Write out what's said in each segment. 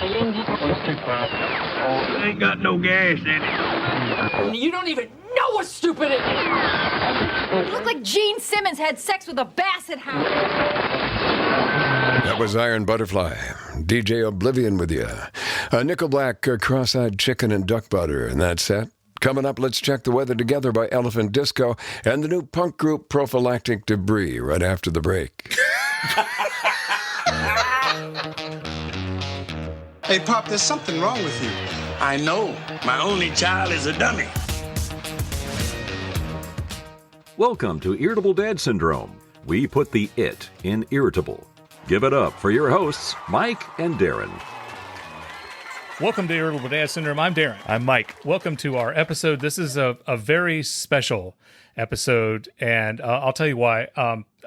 Ain't got no gas in it. You don't even know what stupid it is! You look like Gene Simmons had sex with a basset hound. That was Iron Butterfly. DJ Oblivion with you. Nickelback, Cross-Eyed Chicken and Duck Butter in that set. Coming up, let's check the weather together by Elephant Disco and the new punk group Prophylactic Debris right after the break. Hey, Pop, there's something wrong with you. I know. My only child is a dummy. Welcome to Irritable Dad Syndrome. We put the it in irritable. Give it up for your hosts, Mike and Darin. Welcome to Irritable Dad Syndrome. I'm Darin. I'm Mike. Welcome to our episode. This is a very special episode, and I'll tell you why.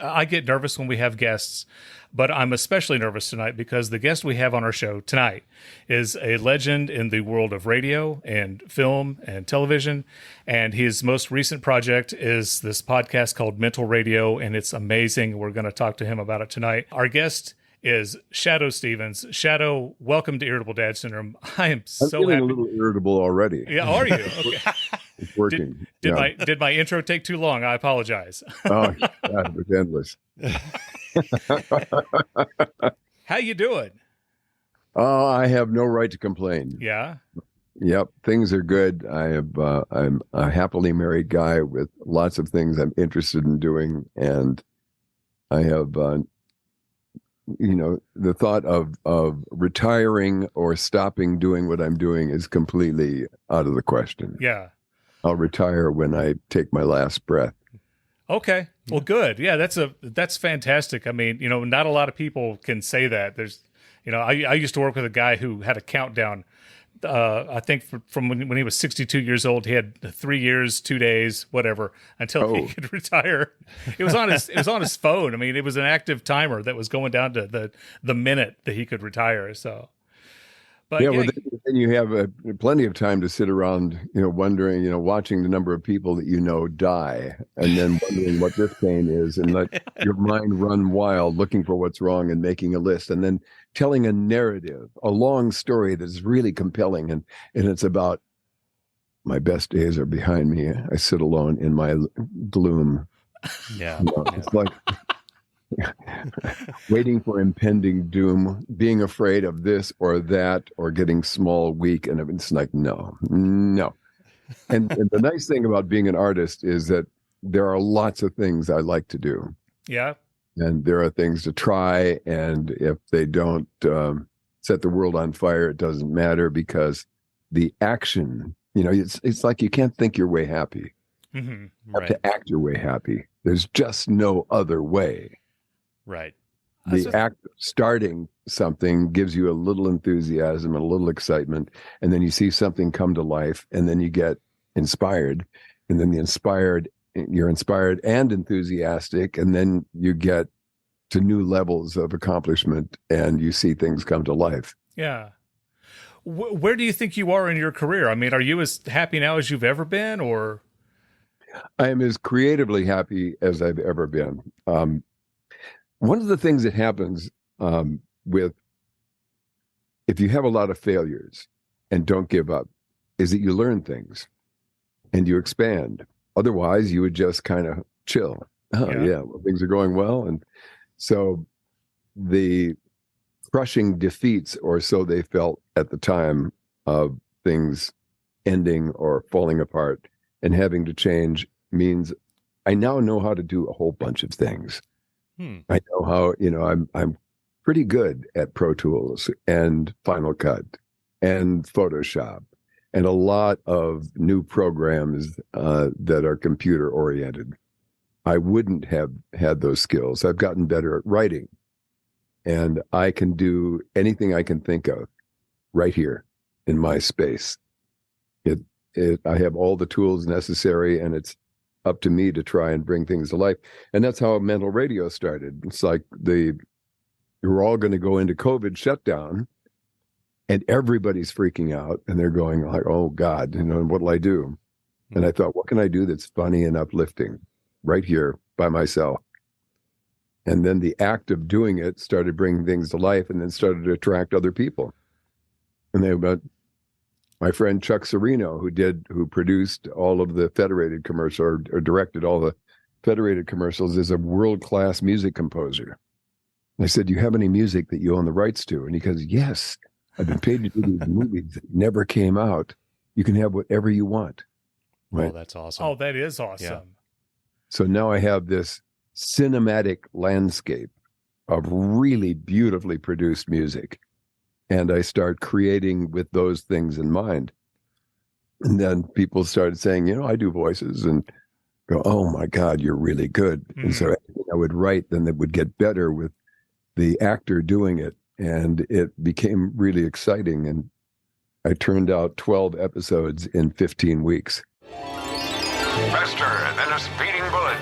I get nervous when we have guests, but I'm especially nervous tonight because the guest we have on our show tonight is a legend in the world of radio and film and television, and his most recent project is this podcast called Mental Radio, and it's amazing. We're going to talk to him about it tonight. Our guest is Shadoe Stevens. Shadoe, welcome to Irritable Dad Syndrome. I'm so feeling happy. a little irritable already. Yeah, are you? Okay. It's working. Did my intro take too long? I apologize. Oh, yeah, it was endless. How you doing? Oh, I have no right to complain. Yeah. Yep, things are good. I'm a happily married guy with lots of things I'm interested in doing, and I have, the thought of retiring or stopping doing what I'm doing is completely out of the question. Yeah. I'll retire when I take my last breath. Okay. Well, good. Yeah, that's fantastic. I mean, not a lot of people can say that. There's, I used to work with a guy who had a countdown. I think from when he was 62 years old, he had 3 years, 2 days, whatever, until he could retire. It was on his phone. I mean, it was an active timer that was going down to the minute that he could retire. So, but well, then you have plenty of time to sit around, wondering, watching the number of people that die, and then wondering what this pain is, and let your mind run wild, looking for what's wrong and making a list, and then telling a narrative, a long story that's really compelling, and it's about my best days are behind me. I sit alone in my gloom. Yeah, it's like waiting for impending doom, being afraid of this or that, or getting small, weak, and it's like no. And the nice thing about being an artist is that there are lots of things I like to do. Yeah. And there are things to try, and if they don't set the world on fire, it doesn't matter, because the action, it's like you can't think your way happy. Mm-hmm. You have to act your way happy. There's just no other way. Right. The act of starting something gives you a little enthusiasm and a little excitement, and then you see something come to life, and then you get inspired, and then you're inspired and enthusiastic, and then you get to new levels of accomplishment, and you see things come to life. Yeah. Where do you think you are in your career? I mean, are you as happy now as you've ever been, or? I am as creatively happy as I've ever been. One of the things that happens if you have a lot of failures and don't give up, is that you learn things and you expand. Otherwise, you would just kind of chill. Well, things are going well. And so the crushing defeats, or so they felt at the time, of things ending or falling apart and having to change, means I now know how to do a whole bunch of things. I know how, I'm pretty good at Pro Tools and Final Cut and Photoshop and a lot of new programs that are computer oriented. I wouldn't have had those skills. I've gotten better at writing, and I can do anything I can think of right here in my space. I have all the tools necessary, and it's up to me to try and bring things to life. And that's how Mental Radio started. It's like we're all going to go into COVID shutdown, and everybody's freaking out, and they're going like, oh God, what'll I do? And I thought, what can I do that's funny and uplifting right here by myself? And then the act of doing it started bringing things to life, and then started to attract other people. And they about my friend Chuck Serino, who produced all of the Federated commercial or directed all the Federated commercials, is a world-class music composer. And I said, "Do you have any music that you own the rights to?" And he goes, "Yes, I've been paid to do these movies that never came out. You can have whatever you want." Right? Oh, that's awesome. Oh, that is awesome. Yeah. So now I have this cinematic landscape of really beautifully produced music. And I start creating with those things in mind. And then people started saying, I do voices, and go, "Oh my God, you're really good." And so I would write, then it would get better with the actor doing it. And it became really exciting. And I turned out 12 episodes in 15 weeks. Faster than a speeding bullet.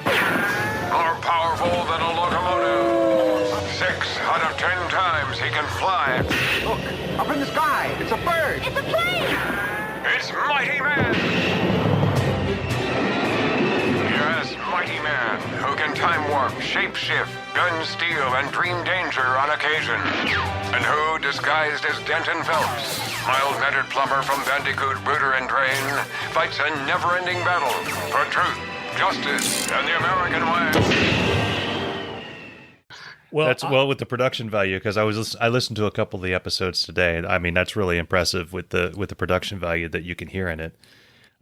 More powerful than a locomotive. 6 out of 10 times he can fly. Look, up in the sky. It's a bird. It's a plane! It's Mighty Man. Yes, Mighty Man, who can time warp, shapeshift, gun steal, and dream danger on occasion. And who, disguised as Denton Phelps, mild-mannered plumber from Bandicoot, Brooder, and Drain, fights a never-ending battle for truth, justice, and the American way. Well, That's with the production value, because I listened to a couple of the episodes today. I mean, that's really impressive with the production value that you can hear in it.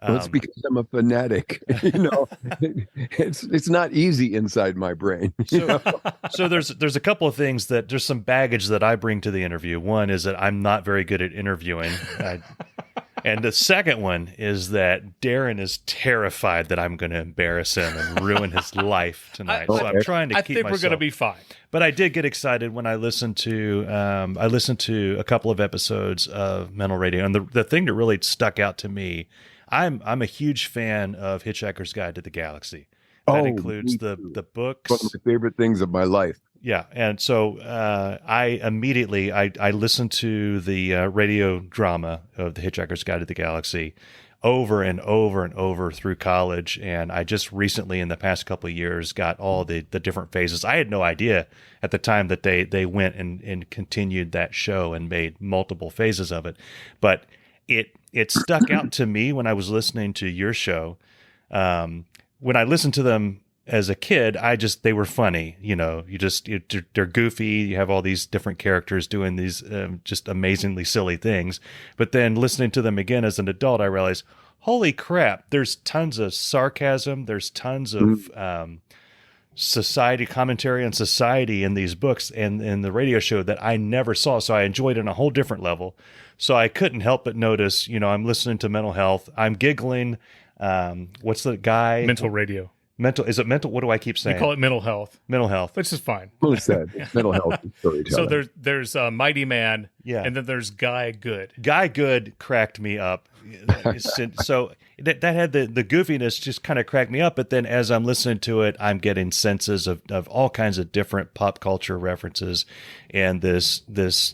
Well, it's because I'm a fanatic. It's not easy inside my brain. So there's a couple of things there's some baggage that I bring to the interview. One is that I'm not very good at interviewing. And the second one is that Darin is terrified that I'm going to embarrass him and ruin his life tonight. So I'm trying to keep myself. I think we're going to be fine. But I did get excited when I listened to a couple of episodes of Mental Radio, and the thing that really stuck out to me, I'm a huge fan of Hitchhiker's Guide to the Galaxy. That includes the books. One of my favorite things of my life. Yeah, and so I immediately listened to the radio drama of the Hitchhiker's Guide to the Galaxy over and over and over through college, and I just recently, in the past couple of years, got all the different phases. I had no idea at the time that they went and continued that show and made multiple phases of it, but it stuck out to me when I was listening to your show. When I listened to them as a kid, they were funny. They're goofy. You have all these different characters doing these just amazingly silly things. But then listening to them again as an adult, I realized, holy crap, there's tons of sarcasm. There's tons of society commentary on society in these books and in the radio show that I never saw. So I enjoyed it on a whole different level. So I couldn't help but notice, I'm listening to Mental Health. I'm giggling. What's the guy? Mental Radio. Is it mental? What do I keep saying? You call it Mental Health. Mental Health. Which is fine. Well said. Mental health storytelling. So there's Mighty Man, and then there's Guy Good. Guy Good cracked me up. So that had the goofiness just kind of cracked me up. But then as I'm listening to it, I'm getting senses of all kinds of different pop culture references, and this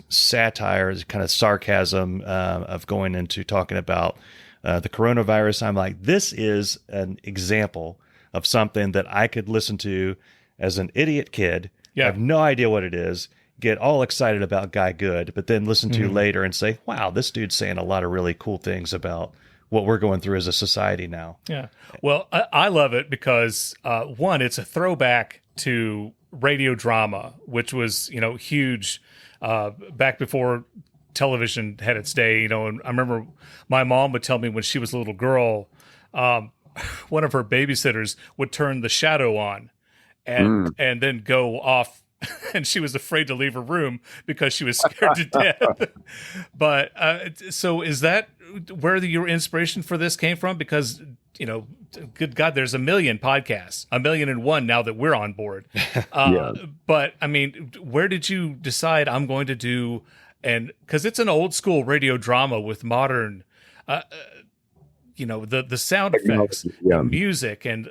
satire, this kind of sarcasm of going into talking about the coronavirus. I'm like, this is an example of something that I could listen to as an idiot kid. Yeah. Have no idea what it is, get all excited about Guy Good, but then listen to later and say, wow, this dude's saying a lot of really cool things about what we're going through as a society now. Yeah. Well, I love it because, one, it's a throwback to radio drama, which was, huge back before television had its day, and I remember my mom would tell me when she was a little girl, one of her babysitters would turn the Shadow on and then go off, and she was afraid to leave her room because she was scared to death. But so is that where your inspiration for this came from? Because, good God, there's 1 million podcasts, 1,000,001 now that we're on board. But I mean, where did you decide I'm going to do, and because it's an old school radio drama with modern, the sound effects, the music, and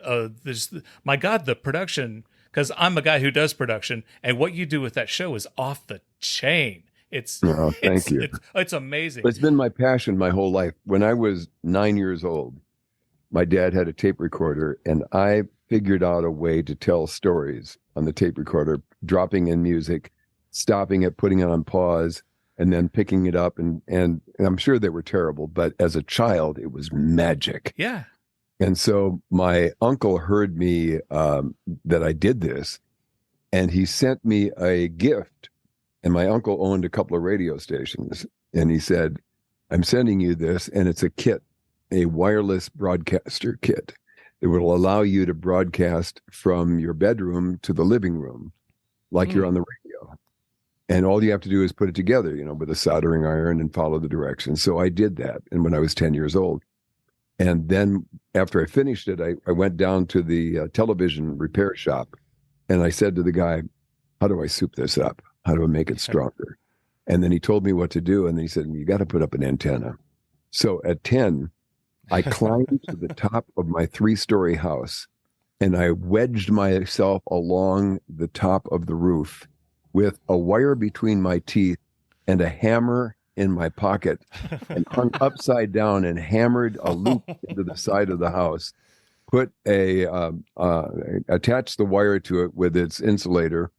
my God, the production, because I'm a guy who does production, and what you do with that show is off the chain. Thank you. It's amazing. It's been my passion my whole life. When I was 9 years old, my dad had a tape recorder, and I figured out a way to tell stories on the tape recorder, dropping in music, stopping it, putting it on pause, and then picking it up. And I'm sure they were terrible, but as a child, it was magic. Yeah. And so my uncle heard me that I did this, and he sent me a gift. And my uncle owned a couple of radio stations. And he said, I'm sending you this, and it's a kit, a wireless broadcaster kit. It will allow you to broadcast from your bedroom to the living room like you're on the radio. And all you have to do is put it together, with a soldering iron and follow the directions. So I did that. And when I was 10 years old. And then after I finished it, I went down to the television repair shop, and I said to the guy, how do I soup this up? How do I make it stronger? And then he told me what to do. And he said, you got to put up an antenna. So at 10, I climbed to the top of my 3-story house, and I wedged myself along the top of the roof with a wire between my teeth and a hammer in my pocket, and hung upside down and hammered a loop into the side of the house, attached the wire to it with its insulator,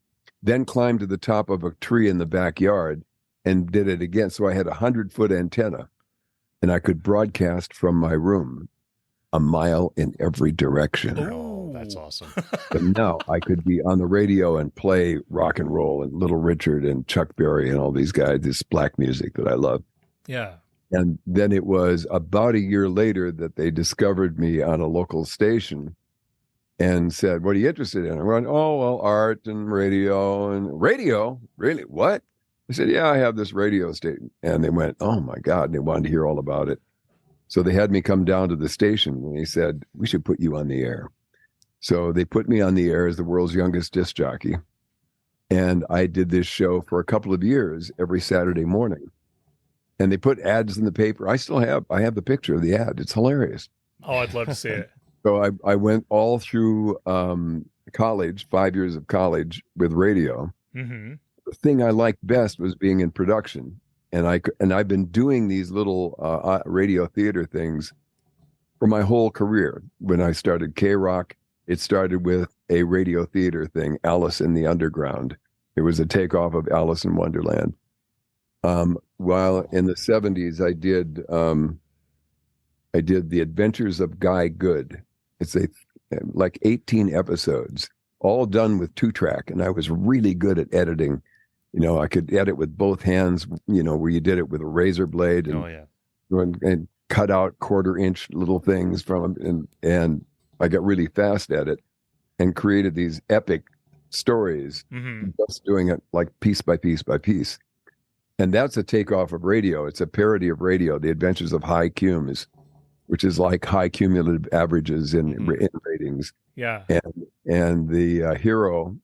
then climbed to the top of a tree in the backyard and did it again. So I had a 100-foot antenna, and I could broadcast from my room a mile in every direction. Oh, that's awesome. And now I could be on the radio and play rock and roll and Little Richard and Chuck Berry and all these guys, this black music that I love. Yeah. And then it was about a year later that they discovered me on a local station and said, what are you interested in? I went, oh, well, art and radio. And radio? Really? What? I said, yeah, I have this radio station. And they went, oh, my God. And they wanted to hear all about it. So they had me come down to the station, and they said, we should put you on the air. So they put me on the air as the world's youngest disc jockey. And I did this show for a couple of years every Saturday morning. And they put ads in the paper. I have the picture of the ad. It's hilarious. Oh, I'd love to see it. So I went all through college, 5 years of college with radio. Mm-hmm. The thing I liked best was being in production. And I've been doing these little radio theater things for my whole career. When I started K-Rock, it started with a radio theater thing, Alice in the Underground. It was a takeoff of Alice in Wonderland. While in the 70s, I did The Adventures of Guy Good. It's like 18 episodes, all done with 2-track, and I was really good at editing. I could edit with both hands, where you did it with a razor blade and cut out 1/4-inch little things from them. And I got really fast at it and created these epic stories, just doing it like piece by piece by piece. And that's a takeoff of radio. It's a parody of radio, The Adventures of High Cumes, which is like high cumulative averages in ratings. Yeah. And the hero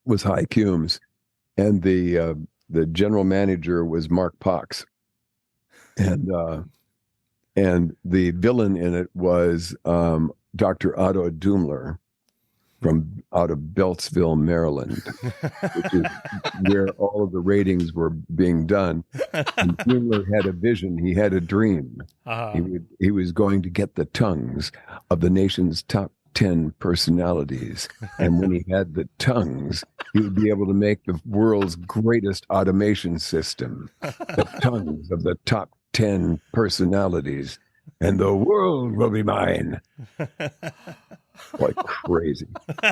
was High Cumes. And the general manager was Mark Pox, and the villain in it was Dr. Otto Doomler from out of Beltsville, Maryland, which is where all of the ratings were being done. And Doomler had a vision; he had a dream. He was going to get the tongues of the nation's top 10 personalities, and when he had the tongues, he would be able to make the world's greatest automation system, the tongues of the top 10 personalities, and the world will be mine. Like crazy.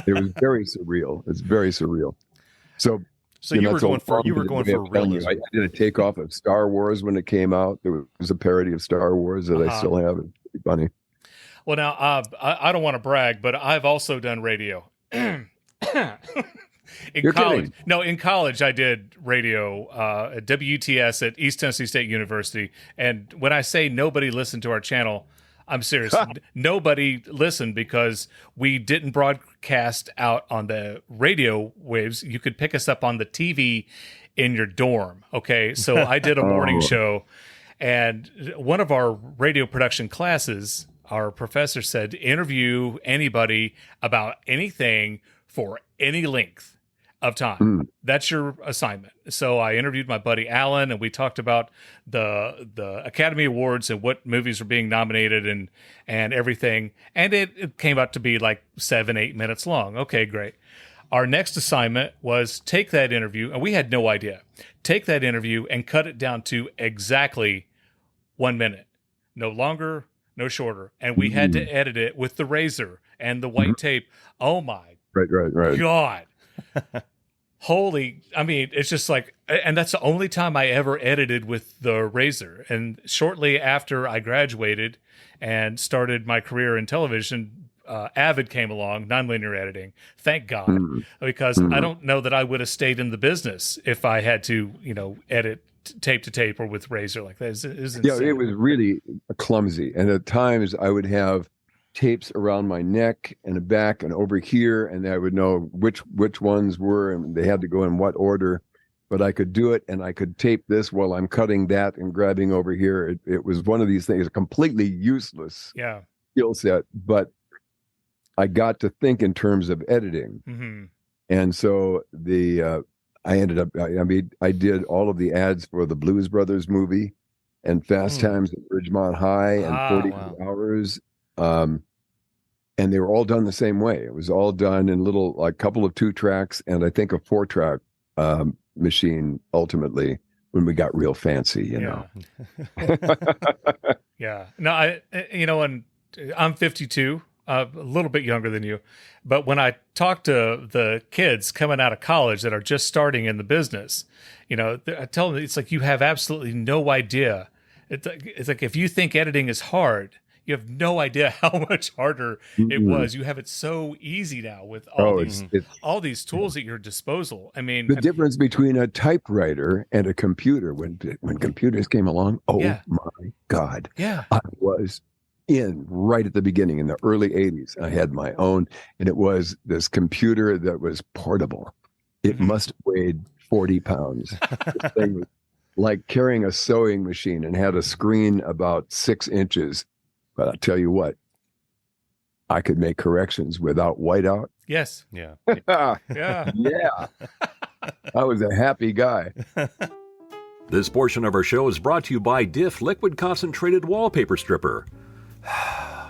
It was very surreal. It's very surreal. So you were going for realism. I did a takeoff of Star Wars when it came out. There was a parody of Star Wars that I still have. It's pretty funny. Well, now, I don't want to brag, but I've also done radio. In college. No, in college, I did radio at WTS at East Tennessee State University. And when I say nobody listened to our channel, I'm serious. Nobody listened because we didn't broadcast out on the radio waves. You could pick us up on the TV in your dorm. Okay, so I did a morning show, and one of our radio production classes, our professor said, interview anybody about anything for any length of time. That's your assignment. So I interviewed my buddy Alan, and we talked about the Academy Awards and what movies were being nominated and everything. And it came out to be like 7-8 minutes long. Okay, great. Our next assignment was take that interview, and we had no idea. Take that interview and cut it down to exactly 1 minute. No longer, no shorter. And we had to edit it with the razor and the white tape. Oh my Right. God. Holy, I mean, it's just like, and that's the only time I ever edited with the razor. And shortly after I graduated and started my career in television, Avid came along, nonlinear editing. Thank God, because I don't know that I would have stayed in the business if I had to, edit tape to tape or with razor like that. Yeah, it was really clumsy. And at times I would have tapes around my neck and the back and over here, and I would know which ones were, and they had to go in what order. But I could do it, and I could tape this while I'm cutting that and grabbing over here. It was one of these things, a completely useless skill set, but I got to think in terms of editing. And so I ended up, I did all of the ads for the Blues Brothers movie and Fast Times at Ridgemont High and 48 Hours. And they were all done the same way. It was all done in a couple of 2 tracks and I think a 4-track machine ultimately when we got real fancy, you know. Yeah. No, and I'm 52. A little bit younger than you. But when I talk to the kids coming out of college that are just starting in the business, I tell them it's like you have absolutely no idea. It's like if you think editing is hard, you have no idea how much harder it was. You have it so easy now with all these tools at your disposal. I mean, the difference between a typewriter and a computer when computers came along, my God. Yeah. I was in right at the beginning in the early 80s. I had my own, and it was this computer that was portable. It must have weighed 40 pounds. This thing was like carrying a sewing machine and had a screen about 6 inches. But I'll tell you what, I could make corrections without whiteout. Yes. Yeah. Yeah. I was a happy guy. This portion of our show is brought to you by Diff Liquid Concentrated Wallpaper Stripper.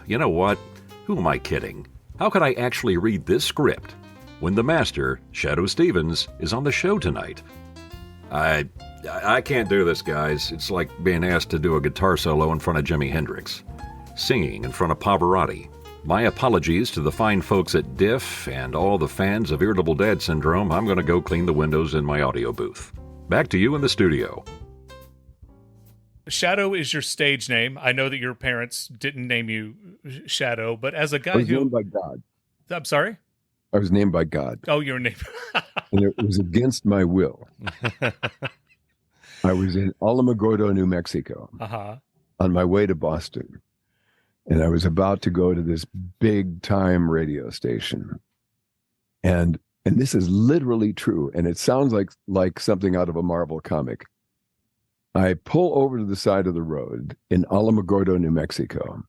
You know what? Who am I kidding? How could I actually read this script when the master, Shadoe Stevens, is on the show tonight? I can't do this, guys. It's like being asked to do a guitar solo in front of Jimi Hendrix. Singing in front of Pavarotti. My apologies to the fine folks at Diff and all the fans of Irritable Dad Syndrome. I'm going to go clean the windows in my audio booth. Back to you in the studio. Shadoe is your stage name. I know that your parents didn't name you Shadoe, but as a guy I was named by God. I'm sorry? I was named by God. Oh, your name. And it was against my will. I was in Alamogordo, New Mexico, on my way to Boston. And I was about to go to this big time radio station. And this is literally true. And it sounds like something out of a Marvel comic. I pull over to the side of the road in Alamogordo, New Mexico.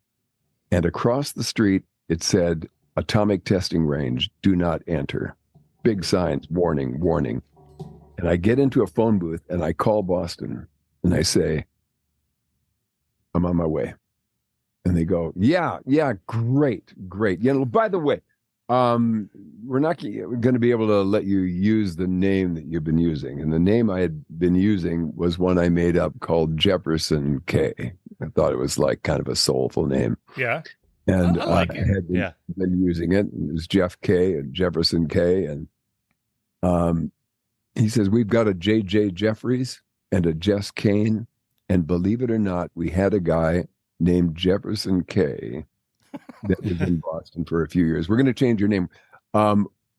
And across the street, it said, Atomic Testing Range, do not enter. Big signs, warning, warning. And I get into a phone booth and I call Boston and I say, I'm on my way. And they go, yeah, great. By the way, we're not going to be able to let you use the name that you've been using. And the name I had been using was one I made up called Jefferson K. I thought it was like kind of a soulful name. Yeah. And I like I had been using it. It was Jeff K and Jefferson K. And he says, we've got a J.J. Jeffries and a Jess Kane. And believe it or not, we had a guy named Jefferson K that was in Boston for a few years. We're going to change your name.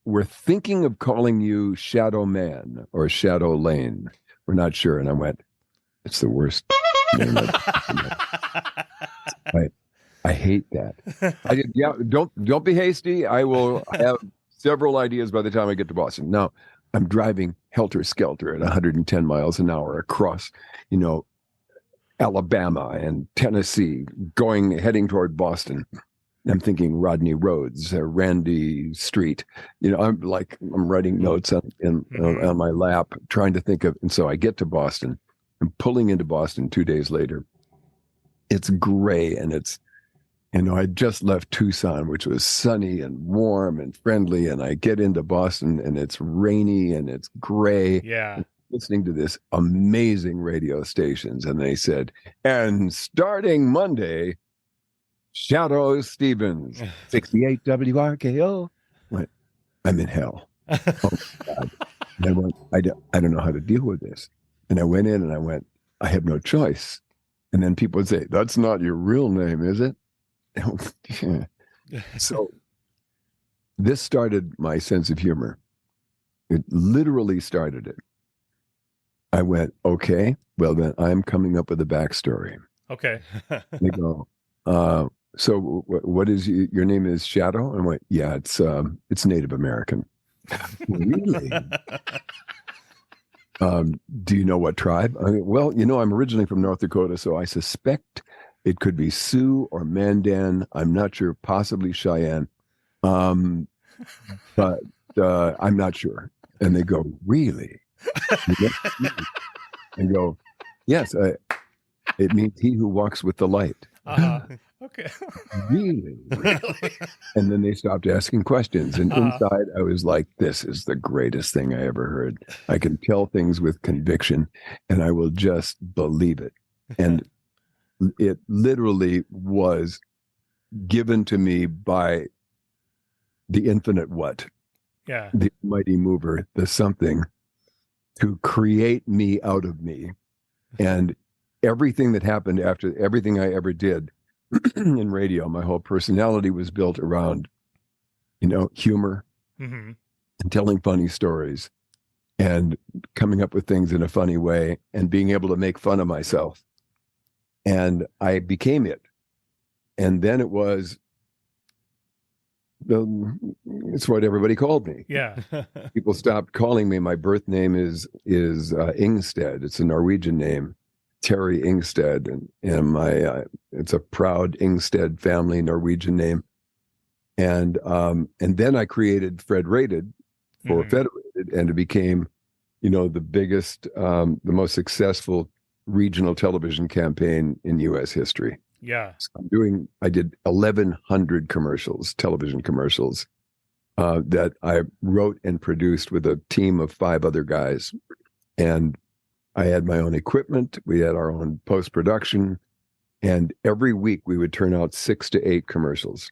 We're thinking of calling you Shadow Man or Shadow Lane. We're not sure. And I went, it's the worst name. I hate that. Don't be hasty. I will have several ideas by the time I get to Boston. Now, I'm driving helter-skelter at 110 miles an hour across, Alabama and Tennessee, heading toward Boston. I'm thinking Rodney Rhodes, Randy Street. I'm writing notes on my lap, trying to think of. And so I get to Boston. I'm pulling into Boston 2 days later. It's gray and it's You know, I just left Tucson, which was sunny and warm and friendly, and I get into Boston and it's rainy and it's gray. Yeah. Listening to this amazing radio stations, and they said, and starting Monday, Shadoe Stevens, 68 WRKO. Went, I'm in hell. Oh, God. And I went, I don't know how to deal with this. And I went in and I went, I have no choice. And then people would say, that's not your real name, is it? So this started my sense of humor. It literally started it. I went, okay, well then I'm coming up with a backstory. Okay. They go, so what is your name is Shadoe? And I went, yeah, it's Native American. Really? Do you know what tribe? I mean, well, you know, I'm originally from North Dakota, so I suspect it could be Sioux or Mandan. I'm not sure, possibly Cheyenne. But I'm not sure. And they go, really? And go, yes, it means he who walks with the light. Okay. Really? And then they stopped asking questions. And inside I was like, this is the greatest thing I ever heard. I can tell things with conviction and I will just believe it. And it literally was given to me by the infinite what? Yeah. The mighty mover, the something, to create me out of me. And everything that happened after everything I ever did in radio, my whole personality was built around, you know, humor and telling funny stories and coming up with things in a funny way and being able to make fun of myself. And I became it. And then it was, it's what everybody called me. Yeah. People stopped calling me. My birth name is Ingstead. It's a Norwegian name, Terry Ingstead, and my it's a proud Ingstead family Norwegian name. And then I created Fred Rated for Federated, and it became, you know, the biggest, the most successful regional television campaign in U.S. history. Yeah. So I did 1,100 commercials, television commercials, that I wrote and produced with a team of 5 other guys. And I had my own equipment. We had our own post-production. And every week we would turn out 6 to 8 commercials.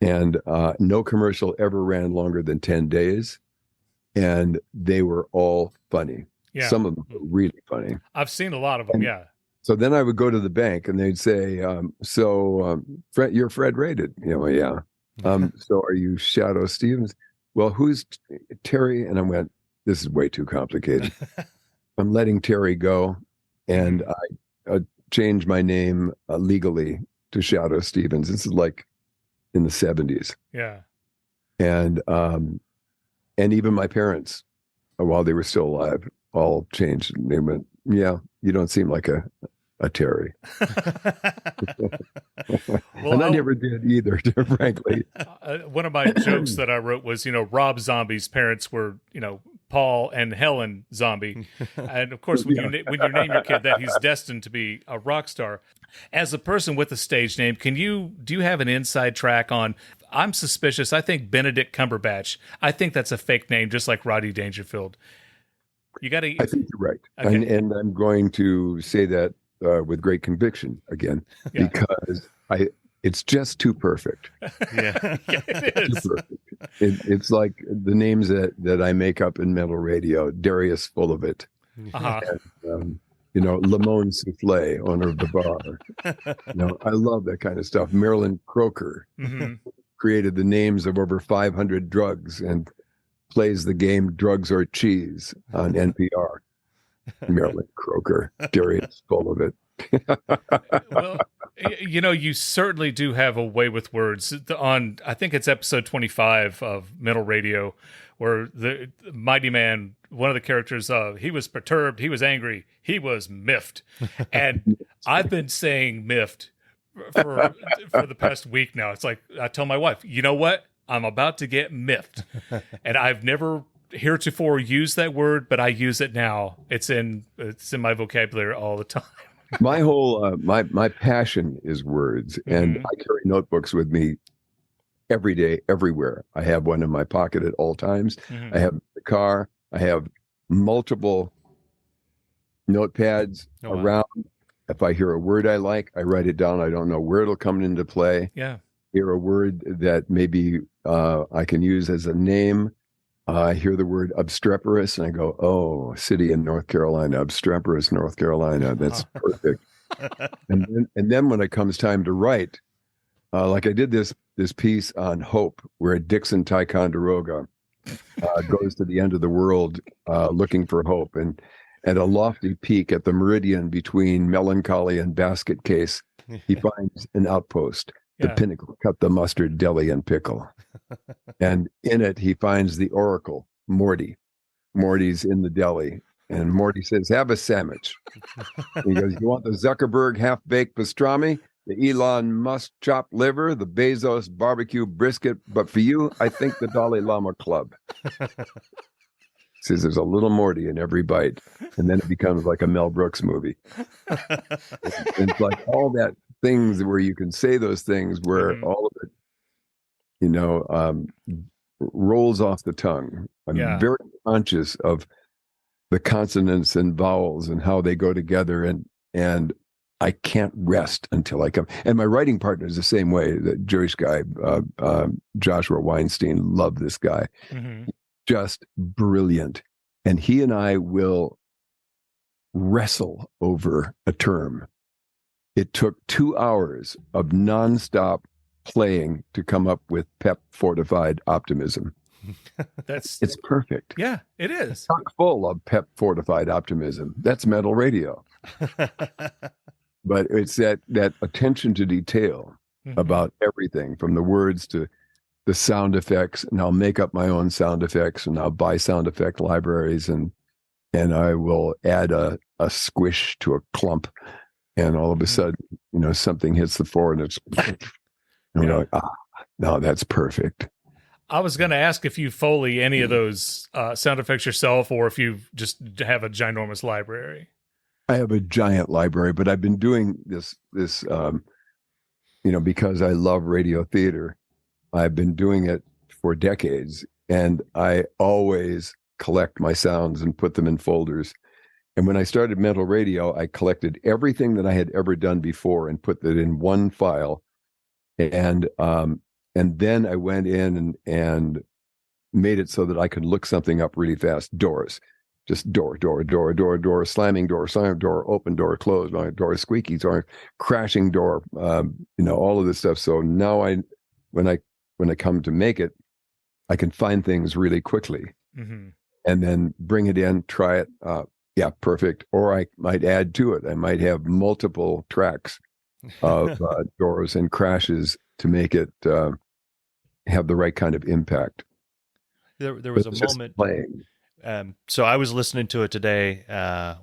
And no commercial ever ran longer than 10 days. And they were all funny. Yeah. Some of them were really funny. I've seen a lot of them, yeah. So then I would go to the bank and they'd say, Fred, you're Fred Rated. You know, yeah. So are you Shadoe Stevens? Well, who's Terry? And I went, this is way too complicated. I'm letting Terry go. And I changed my name legally to Shadoe Stevens. This is like in the 70s. Yeah. And even my parents, while they were still alive, all changed. They went, yeah, you don't seem like a Terry. And I never did either, frankly. One of my jokes that I wrote was, you know, Rob Zombie's parents were, you know, Paul and Helen Zombie. And of course, when you name your kid that, he's destined to be a rock star. As a person with a stage name, do you have an inside track on, I'm suspicious, I think Benedict Cumberbatch, I think that's a fake name, just like Rodney Dangerfield. You got to. I think you're right. Okay. And I'm going to say that with great conviction again, because it's just too perfect. Yeah, it is. Too perfect. It's like the names that I make up in metal radio. Darius Full of It. And, you know, Limon Souffle, owner of the bar. You know, I love that kind of stuff. Marilyn Croker created the names of over 500 drugs and plays the game Drugs or Cheese on NPR. Marilyn Croker, Darius Full of It. Well, you know, you certainly do have a way with words. I think it's episode 25 of Metal Radio, where the mighty man, one of the characters, he was perturbed, he was angry, he was miffed. And I've been saying miffed for the past week now. It's like, I tell my wife, you know what? I'm about to get miffed. And I've never heretofore used that word, but I use it now. It's in my vocabulary all the time. My whole my passion is words, and I carry notebooks with me every day, everywhere. I have one in my pocket at all times. I have the car. I have multiple notepads around. If I hear a word I like, I write it down. I don't know where it'll come into play. Yeah. Hear a word that maybe I can use as a name. I hear the word obstreperous, and I go, "Oh, city in North Carolina, obstreperous, North Carolina. That's perfect." And then when it comes time to write, like I did this piece on hope, where Dixon Ticonderoga goes to the end of the world looking for hope, and at a lofty peak at the meridian between Melancholy and Basket Case, he finds an outpost. The pinnacle, cut the mustard, deli, and pickle. And in it, he finds the oracle, Morty. Morty's in the deli. And Morty says, "Have a sandwich." He goes, "You want the Zuckerberg half-baked pastrami, the Elon Musk chopped liver, the Bezos barbecue brisket? But for you, I think the Dalai Lama club." Says there's a little Morty in every bite. And then it becomes like a Mel Brooks movie. It's like all that things where you can say those things where all of it, rolls off the tongue. I'm very conscious of the consonants and vowels and how they go together, and I can't rest until I come. And my writing partner is the same way. The Jewish guy, Joshua Weinstein, love this guy. Just brilliant. And he and I will wrestle over a term. It took 2 hours of nonstop playing to come up with pep fortified optimism. It's perfect. Yeah, it is. Chock full of pep fortified optimism. That's metal radio. But it's that attention to detail about everything, from the words to the sound effects. And I'll make up my own sound effects, and I'll buy sound effect libraries, and I will add a squish to a clump. And all of a sudden, something hits the floor, and it's, and you're like, no, that's perfect. I was going to ask if you Foley any of those sound effects yourself, or if you just have a ginormous library. I have a giant library, but I've been doing this, because I love radio theater. I've been doing it for decades, and I always collect my sounds and put them in folders. And when I started Mental Radio, I collected everything that I had ever done before and put that in one file. And then I went in and made it so that I could look something up really fast. Doors, just door, slamming door, open door, closed door, squeaky door, crashing door, all of this stuff. So now when I come to make it, I can find things really quickly, and then bring it in, try it. Yeah, perfect. Or I might add to it. I might have multiple tracks of doors and crashes to make it have the right kind of impact. There was a moment. So I was listening to it today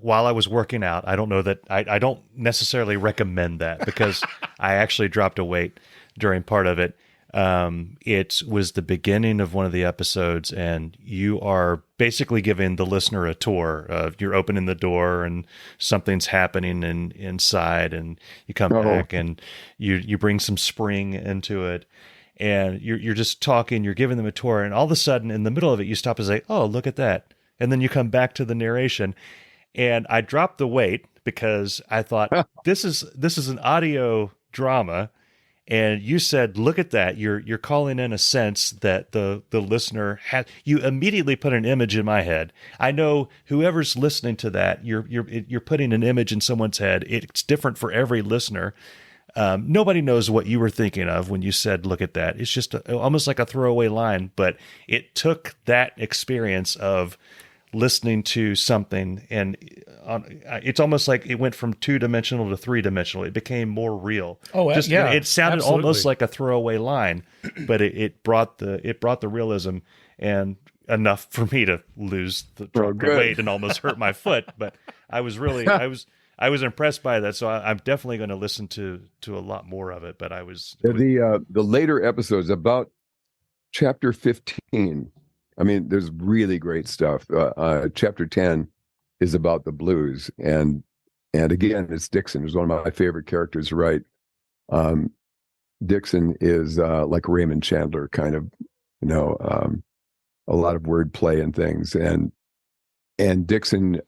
while I was working out. I don't know that I don't necessarily recommend that, because I actually dropped a weight during part of it. It was the beginning of one of the episodes, and you are basically giving the listener a tour of, you're opening the door and something's happening inside, and you come back and you bring some spring into it, and you're just talking, you're giving them a tour, and all of a sudden in the middle of it, you stop and say, "Oh, look at that." And then you come back to the narration, and I dropped the weight because I thought this is an audio drama. And you said, "Look at that." You're calling in a sense that the listener had. You immediately put an image in my head. I know whoever's listening to that, you're putting an image in someone's head. It's different for every listener. Nobody knows what you were thinking of when you said, "Look at that." It's just almost like a throwaway line, but it took that experience of listening to something, and it's almost like it went from 2-dimensional to 3-dimensional. It became more real. Yeah, it sounded absolutely. almost like a throwaway line, but it brought the realism, and enough for me to lose the weight and almost hurt my foot. But I was really I was impressed by that, so I'm definitely going to listen to a lot more of it. But I was the later episodes, about chapter 15. I mean, there's really great stuff. Chapter 10 is about the blues, and again, it's Dixon, who's one of my favorite characters to write. Dixon is like Raymond Chandler, kind of, a lot of wordplay and things. And Dixon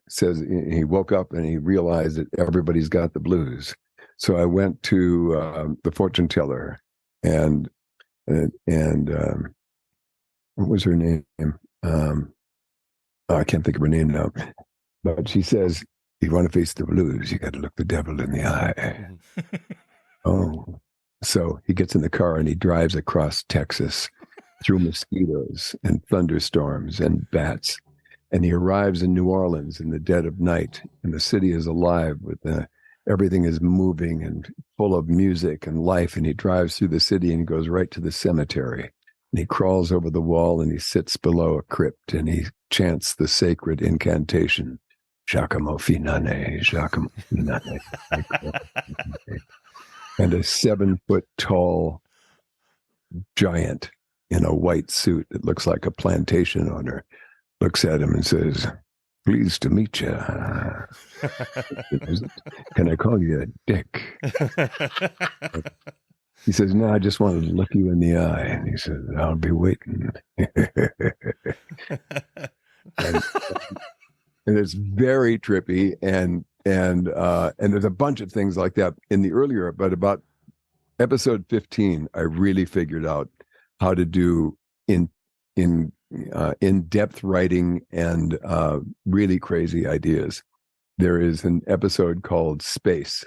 says he woke up and he realized that everybody's got the blues. So I went to the fortune teller, and what was her name? I can't think of her name now. But she says, "You want to face the blues, you got to look the devil in the eye." Oh, so he gets in the car and he drives across Texas through mosquitoes and thunderstorms and bats. And he arrives in New Orleans in the dead of night, and the city is alive with everything is moving and full of music and life. And he drives through the city and he goes right to the cemetery. And he crawls over the wall and he sits below a crypt and he chants the sacred incantation, Giacomo Finane, Giacomo Finane. And a 7-foot-tall giant in a white suit that looks like a plantation owner looks at him and says, "Pleased to meet you. Can I call you a dick?" He says, "No, I just wanted to look you in the eye." And he says, "I'll be waiting." and it's very trippy, and there's a bunch of things like that in the earlier, but about episode 15, I really figured out how to do in-depth writing and really crazy ideas. There is an episode called Space.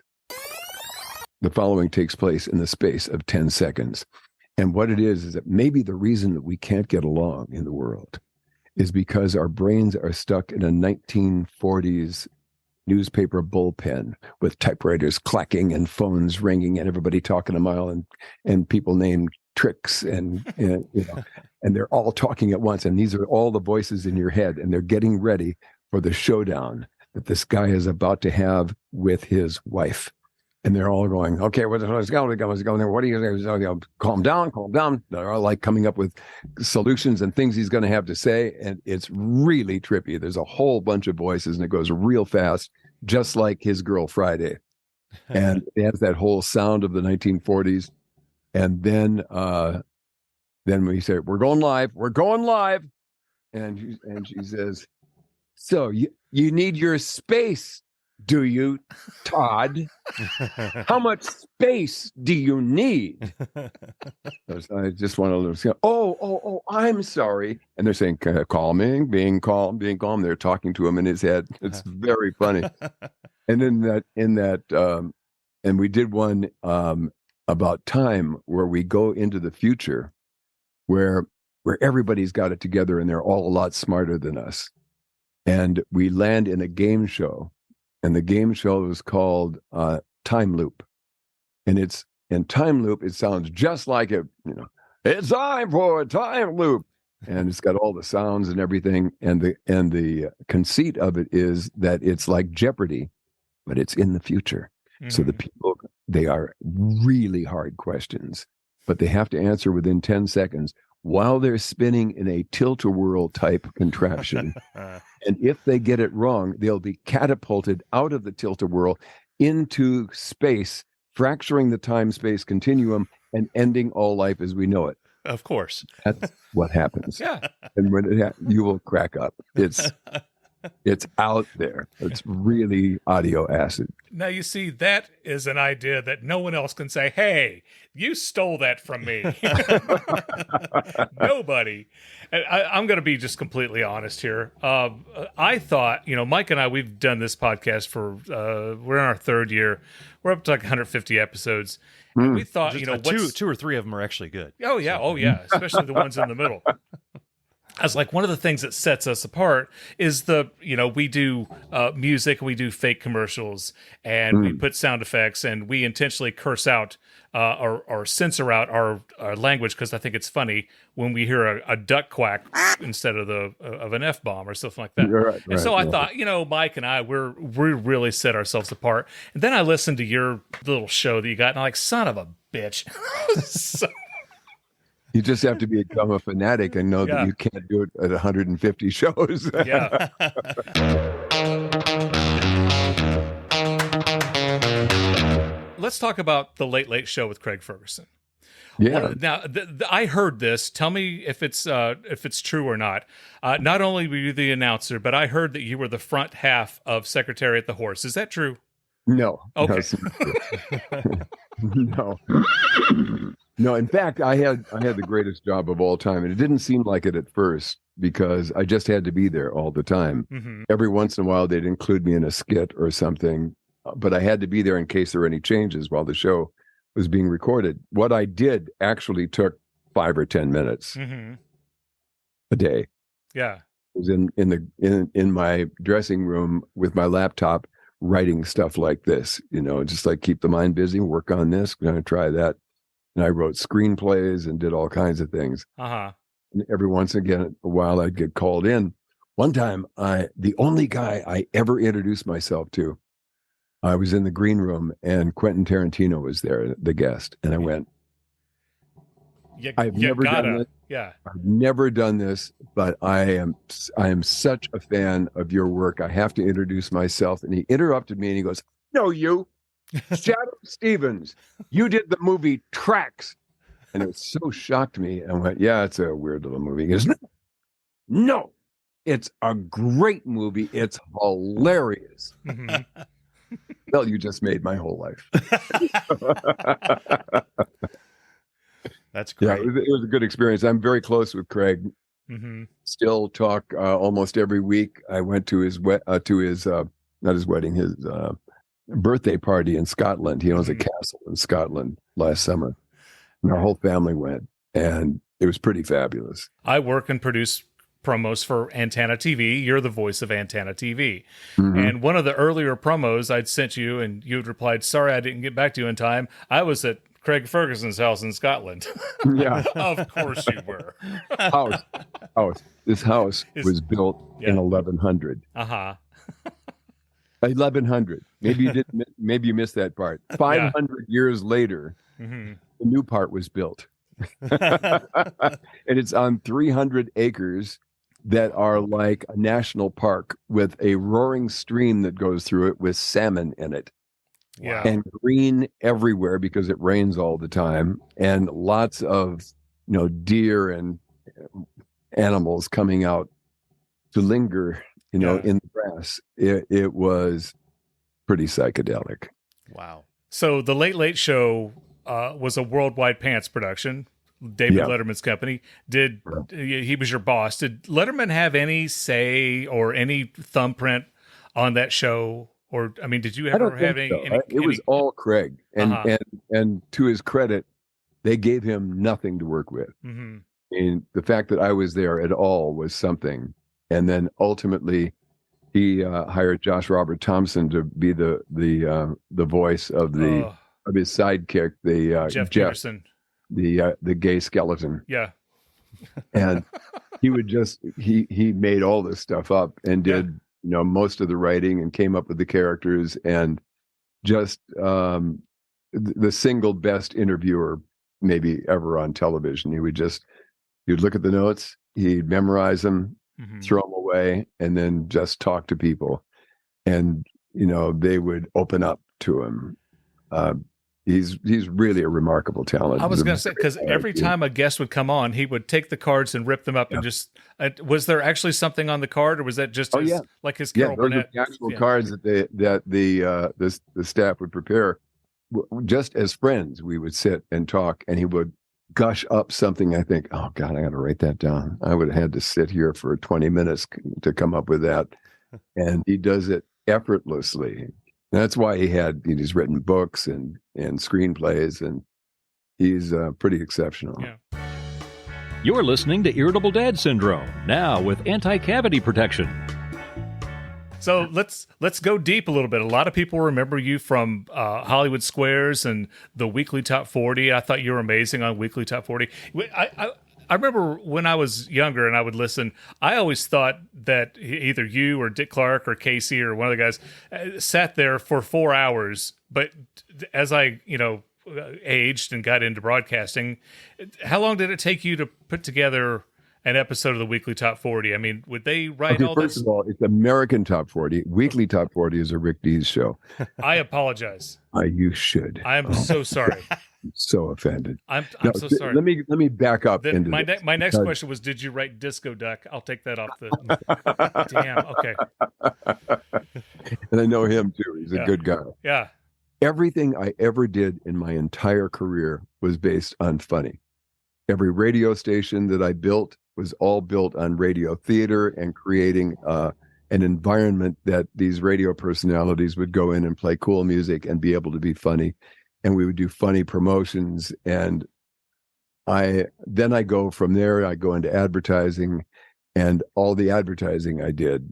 The following takes place in the space of 10 seconds. And what it is that maybe the reason that we can't get along in the world is because our brains are stuck in a 1940s newspaper bullpen with typewriters clacking and phones ringing and everybody talking a mile and people named Tricks and they're all talking at once. And these are all the voices in your head, and they're getting ready for the showdown that this guy is about to have with his wife. And they're all going, "Okay, what's going there? What are you going to calm down, calm down." They're all like coming up with solutions and things he's going to have to say. And it's really trippy. There's a whole bunch of voices and it goes real fast, just like His Girl Friday. And it has that whole sound of the 1940s. And then we say, we're going live. And she says, "So you need your space, do you, Todd? How much space do you need?" I just want to, oh, I'm sorry. And they're saying, calming, being calm. They're talking to him in his head. It's very funny. And and we did one about time where we go into the future where everybody's got it together and they're all a lot smarter than us. And we land in a game show. And the game show is called Time Loop. And in Time Loop, it sounds just like it's time for a time loop. And it's got all the sounds and everything. And the conceit of it is that it's like Jeopardy, but it's in the future. Mm-hmm. So the people, they are really hard questions, but they have to answer within 10 seconds while they're spinning in a tilt-a-whirl type contraption. And if they get it wrong, they'll be catapulted out of the tilt-a-whirl into space, fracturing the time-space continuum and ending all life as we know it. Of course. That's what happens. Yeah. And when you will crack up. It's out there. It's really audio acid. Now, you see, that is an idea that no one else can say, "Hey, you stole that from me." Nobody. And I'm going to be just completely honest here. I thought, Mike and I, we've done this podcast for, we're in our third year. We're up to like 150 episodes. And we thought, two or three of them are actually good. Oh, yeah. So. Oh, yeah. Especially the ones in the middle. I was like, one of the things that sets us apart is we do music and we do fake commercials and we put sound effects and we intentionally curse out or censor out our language because I think it's funny when we hear a duck quack instead of an F-bomb or something like that. Right, and so I thought, Mike and I, we really set ourselves apart. And then I listened to your little show that you got and I'm like, son of a bitch. So, you just have to become a fanatic and know that you can't do it at 150 shows. Yeah. let's talk about the Late Late Show with Craig Ferguson. Yeah. Now, I heard this. Tell me if it's true or not. Not only were you the announcer, but I heard that you were the front half of Secretary at the Horse. Is that true? No. Okay. No. No. In fact, I had the greatest job of all time, and it didn't seem like it at first because I just had to be there all the time. Mm-hmm. Every once in a while, they'd include me in a skit or something, but I had to be there in case there were any changes while the show was being recorded. What I did actually took 5 or 10 minutes a day. Yeah. I was in my dressing room with my laptop writing stuff like this, just like keep the mind busy, work on this, going to try that. And I wrote screenplays and did all kinds of things. Uh-huh. And every once in a while I'd get called in. One time, the only guy I ever introduced myself to, I was in the green room and Quentin Tarantino was there, the guest. And I went, I've never done this. Yeah. I've never done this, but I am such a fan of your work. I have to introduce myself. And he interrupted me and he goes, "No, you, Shadoe Stevens, you did the movie Tracks." And it so shocked me. I went, "Yeah, it's a weird little movie." He goes, "No, it's a great movie. It's hilarious." Mm-hmm. Well, you just made my whole life. That's great. Yeah, it was a good experience. I'm very close with Craig. Mm-hmm. Still talk almost every week. I went to his not his wedding, his birthday party in Scotland. He owns a castle in Scotland last summer. And our whole family went, and it was pretty fabulous. I work and produce promos for Antenna TV. You're the voice of Antenna TV. Mm-hmm. And one of the earlier promos I'd sent you, and you had replied, "Sorry, I didn't get back to you in time. I was at Craig Ferguson's house in Scotland." Yeah. Of course you were. House. This house was built in 1100. Uh-huh. 1100. Maybe you didn't. Maybe you missed that part. 500 years later, the new part was built, and it's on 300 acres that are like a national park with a roaring stream that goes through it with salmon in it. Yeah. And green everywhere because it rains all the time, and lots of deer and animals coming out to linger in the grass. It was pretty psychedelic. Wow. So the Late Late Show was a worldwide pants production. David Letterman's company. He was your boss. Did Letterman have any say or any thumbprint on that show? Or, I mean, did you ever have any? It was all Craig, and to his credit, they gave him nothing to work with. Mm-hmm. And the fact that I was there at all was something. And then ultimately, he hired Josh Robert Thompson to be the voice of of his sidekick, the Jeff Peterson, the gay skeleton. Yeah, and he would he made all this stuff up and did. Most of the writing and came up with the characters, and just the single best interviewer maybe ever on television. He'd look at the notes, he'd memorize them, throw them away, and then just talk to people. And, they would open up to him. He's really a remarkable talent. I was going to say, because every time a guest would come on, he would take the cards and rip them up and just. Was there actually something on the card, or was that just like his Carol Burnett? Those are the actual cards that the staff would prepare. Just as friends, we would sit and talk, and he would gush up something. I think, oh God, I got to write that down. I would have had to sit here for 20 minutes to come up with that, and he does it effortlessly. That's why he's written books and screenplays, and he's pretty exceptional. Yeah. You're listening to Irritable Dad Syndrome, now with anti-cavity protection. So let's go deep a little bit. A lot of people remember you from Hollywood Squares and the Weekly Top 40. I thought you were amazing on Weekly Top 40. I remember when I was younger and I would listen, I always thought that either you or Dick Clark or Casey or one of the guys sat there for 4 hours. But as I, aged and got into broadcasting, how long did it take you to put together an episode of the Weekly Top 40? I mean, would they write all First this? of all, it's American Top 40. Weekly Top 40 is a Rick Dees show. I apologize. You should. I am so sorry. I'm so offended. I'm No, so sorry. Let me back up Then into my this, my next because- question was, did you write Disco Duck? I'll take that off the. Damn. Okay. And I know him too. He's a good guy. Yeah. Everything I ever did in my entire career was based on funny. Every radio station that I built was all built on radio theater and creating an environment that these radio personalities would go in and play cool music and be able to be funny. And we would do funny promotions. And I go from there, I go into advertising, and all the advertising I did,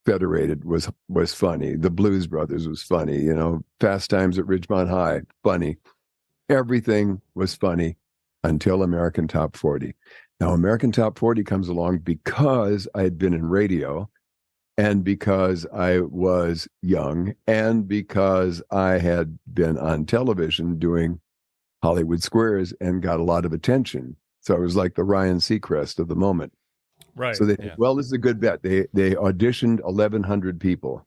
Federated was funny. The Blues Brothers was funny. You know, Fast Times at Ridgemont High, funny. Everything was funny until American Top 40. Now, American Top 40 comes along because I had been in radio, and because I was young, and because I had been on television doing Hollywood Squares and got a lot of attention. So I was like the Ryan Seacrest of the moment. Right. So they well, this is a good bet. They auditioned 1,100 people,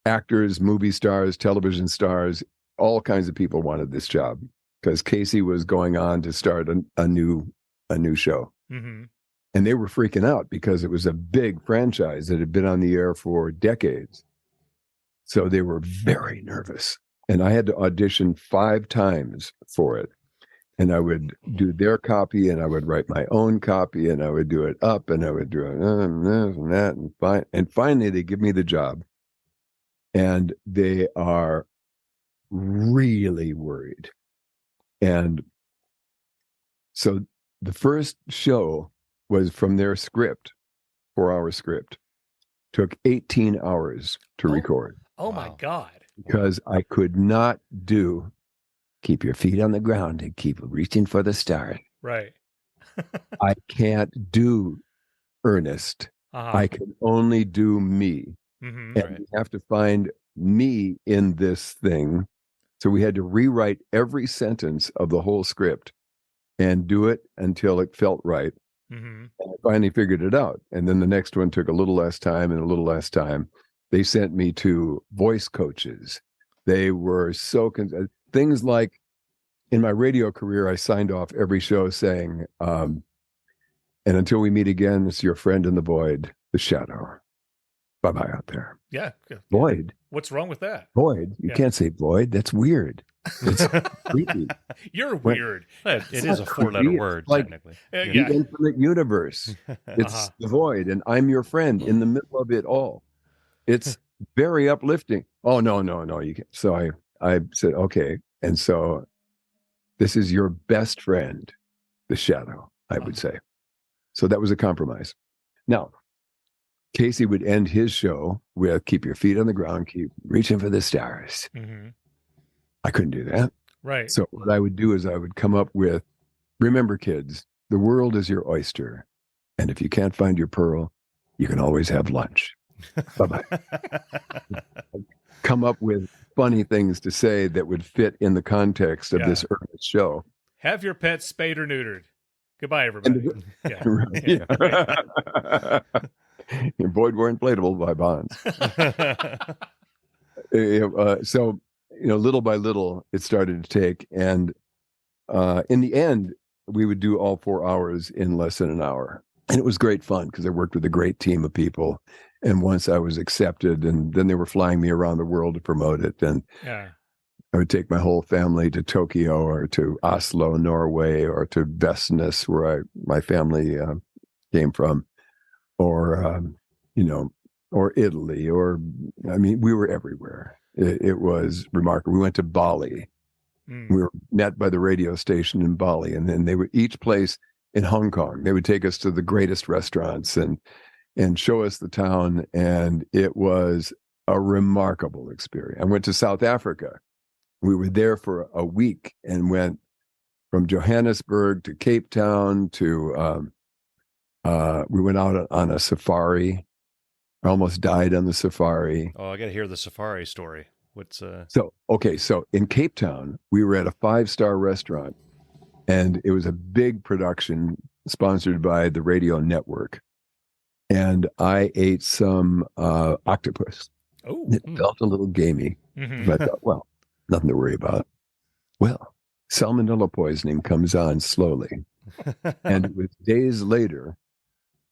actors, movie stars, television stars, all kinds of people wanted this job because Casey was going on to start a new show. Mm-hmm. And they were freaking out because it was a big franchise that had been on the air for decades. So they were very nervous. And I had to audition 5 times for it. And I would do their copy, and I would write my own copy, and I would do it up, and I would do it and that. And finally, they give me the job. And they are really worried. And so the first show was from their script, 4-hour script. Took 18 hours to record. Oh, my God. Because I could not do keep your feet on the ground and keep reaching for the stars. Right. I can't do Ernest. I can only do me. Mm-hmm. And we have to find me in this thing. So we had to rewrite every sentence of the whole script and do it until it felt right. Mm-hmm. And I finally figured it out. And then the next one took a little less time and a little less time. They sent me to voice coaches. They were so things like in my radio career, I signed off every show saying, and until we meet again, it's your friend in the void, the Shadow. Bye-bye out there. Yeah. Void. What's wrong with that? Void. You can't say void. That's weird. It's creepy. You're weird. It is a 4-letter word, like technically. The infinite universe. It's the void, and I'm your friend in the middle of it all. It's very uplifting. Oh, no. You can't. So I said, okay. And so this is your best friend, the Shadow, I would say. So that was a compromise. Now, Casey would end his show with keep your feet on the ground, keep reaching for the stars. Mm-hmm. I couldn't do that. Right. So what I would do is I would come up with, remember kids, the world is your oyster. And if you can't find your pearl, you can always have lunch. Bye-bye. Come up with funny things to say that would fit in the context of this Ernest show. Have your pets spayed or neutered. Goodbye, everybody. Your Boyd were inflatable by Bonds. So, little by little, it started to take. And in the end, we would do all 4 hours in less than an hour. And it was great fun because I worked with a great team of people. And once I was accepted, and then they were flying me around the world to promote it. And I would take my whole family to Tokyo or to Oslo, Norway, or to Vestnes, where my family came from, or Italy, we were everywhere. It was remarkable. We went to Bali. We were met by the radio station in Bali, and then they would each place in Hong Kong. They would take us to the greatest restaurants and show us the town, and it was a remarkable experience. I went to South Africa. We were there for a week and went from Johannesburg to Cape Town to we went out on a safari. I almost died on the safari. Oh, I got to hear the safari story. What's So in Cape Town, we were at a 5-star restaurant, And it was a big production sponsored by the radio network. And I ate some octopus. Oh, it felt a little gamey. But I thought, well, nothing to worry about. Well, salmonella poisoning comes on slowly. And it was days later,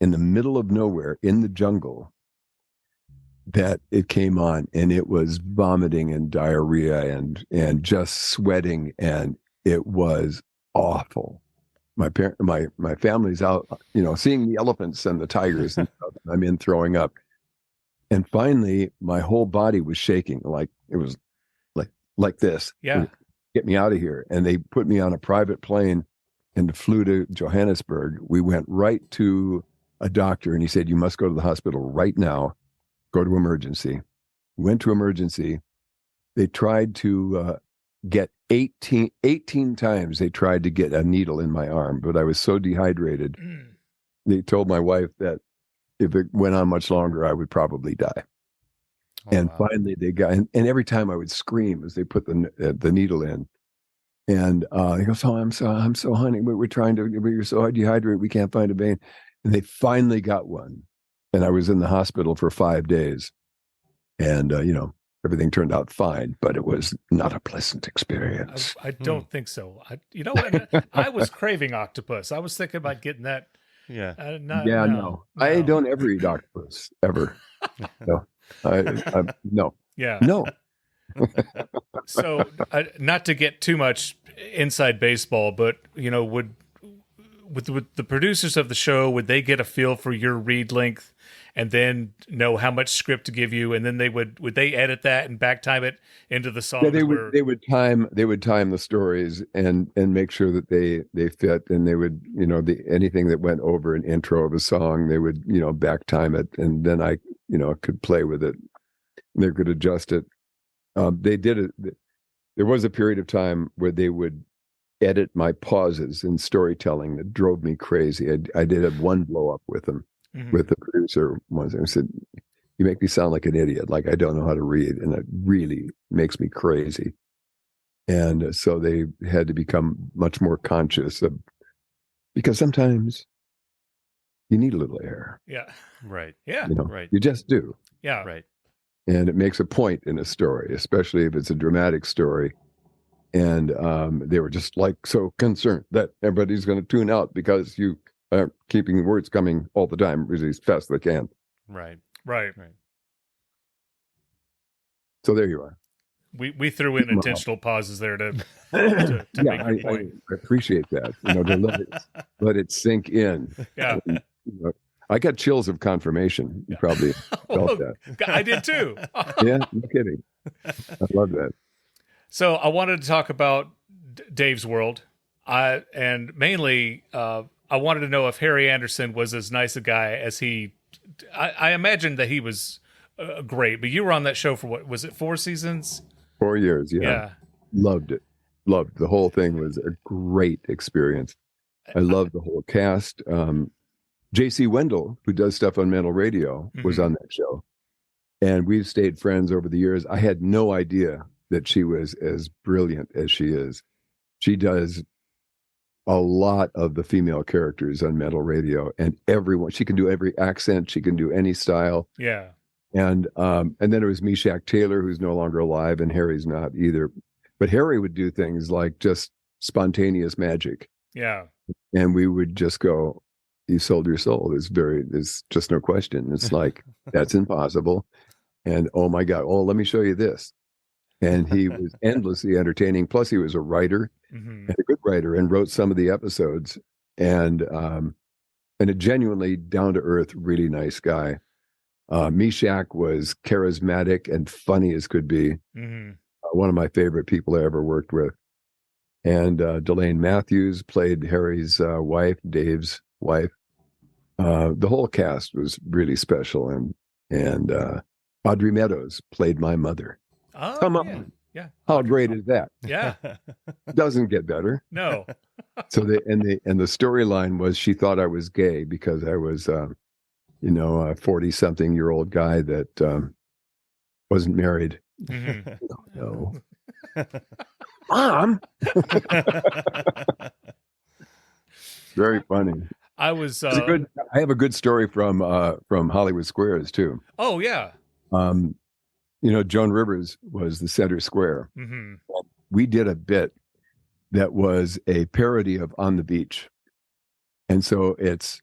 in the middle of nowhere, in the jungle, that it came on, and it was vomiting and diarrhea and just sweating, and it was awful. My family's out, seeing the elephants and the tigers, and stuff. I'm in throwing up. And finally, my whole body was shaking, like it was like this. Yeah. Get me out of here. And they put me on a private plane and flew to Johannesburg. We went right to a doctor, and he said, you must go to the hospital right now. Go to emergency. Went to emergency. They tried to get 18 times. They tried to get a needle in my arm, but I was so dehydrated. They told my wife that if it went on much longer, I would probably die. Finally they got, and every time I would scream as they put the needle in. And he goes, oh, I'm so honey, we're so dehydrated, we can't find a vein. And they finally got one. And I was in the hospital for 5 days. And, everything turned out fine, but it was not a pleasant experience. I don't think so. I was craving octopus. I was thinking about getting that. Yeah. No. I don't ever eat octopus, ever. No. No. Yeah. No. So, not to get too much inside baseball, but would the producers of the show, would they get a feel for your read length and then know how much script to give you, and then would they edit that and back time it into the song? Yeah, they would time the stories and make sure that they fit, and they would anything that went over an intro of a song, they would back time it, and then I could play with it. They could adjust it. They did it. There was a period of time where they would edit my pauses in storytelling that drove me crazy. I did have one blow up with them, with the producer once. I said, you make me sound like an idiot, like I don't know how to read, and it really makes me crazy. And so they had to become much more conscious of, because sometimes you need a little air. Yeah. Right. Yeah. Right. You just do. Yeah. Right. And it makes a point in a story, especially if it's a dramatic story. And they were just so concerned that everybody's going to tune out because you are keeping the words coming all the time really as fast as they can. Right. So there you are. We threw in intentional pauses there to make your point. I appreciate that. To let it sink in. Yeah. I got chills of confirmation. You probably felt that. I did too. Yeah, no kidding. I love that. So I wanted to talk about Dave's World. And mainly, I wanted to know if Harry Anderson was as nice a guy as he... I imagine that he was great, but you were on that show for what? Was it 4 seasons? 4 years, Yeah. Loved it. Loved the whole thing. Was a great experience. I loved the whole cast. J.C. Wendell, who does stuff on Mental Radio, was on that show. And we've stayed friends over the years. I had no idea that she was as brilliant as she is. She does a lot of the female characters on Mental Radio, and everyone, she can do every accent, she can do any style. Yeah. And then it was Meshack Taylor, who's no longer alive, and Harry's not either. But Harry would do things like just spontaneous magic. Yeah. And we would just go, you sold your soul. There's just no question. It's like, that's impossible. And oh my God, let me show you this. And he was endlessly entertaining. Plus he was a writer, and a good writer, and wrote some of the episodes, and a genuinely down to earth, really nice guy. Meshack was charismatic and funny as could be. One of my favorite people I ever worked with. And Delane Matthews played Harry's wife, Dave's wife. The whole cast was really special, and Audrey Meadows played my mother. Oh, come on, yeah. How great is that? Yeah, doesn't get better. No. So the storyline was she thought I was gay because I was, a 40-something-year-old guy that wasn't married. No. Mom. was. I have a good story from Hollywood Squares too. Oh yeah. Joan Rivers was the center square. Mm-hmm. We did a bit that was a parody of On the Beach, and so it's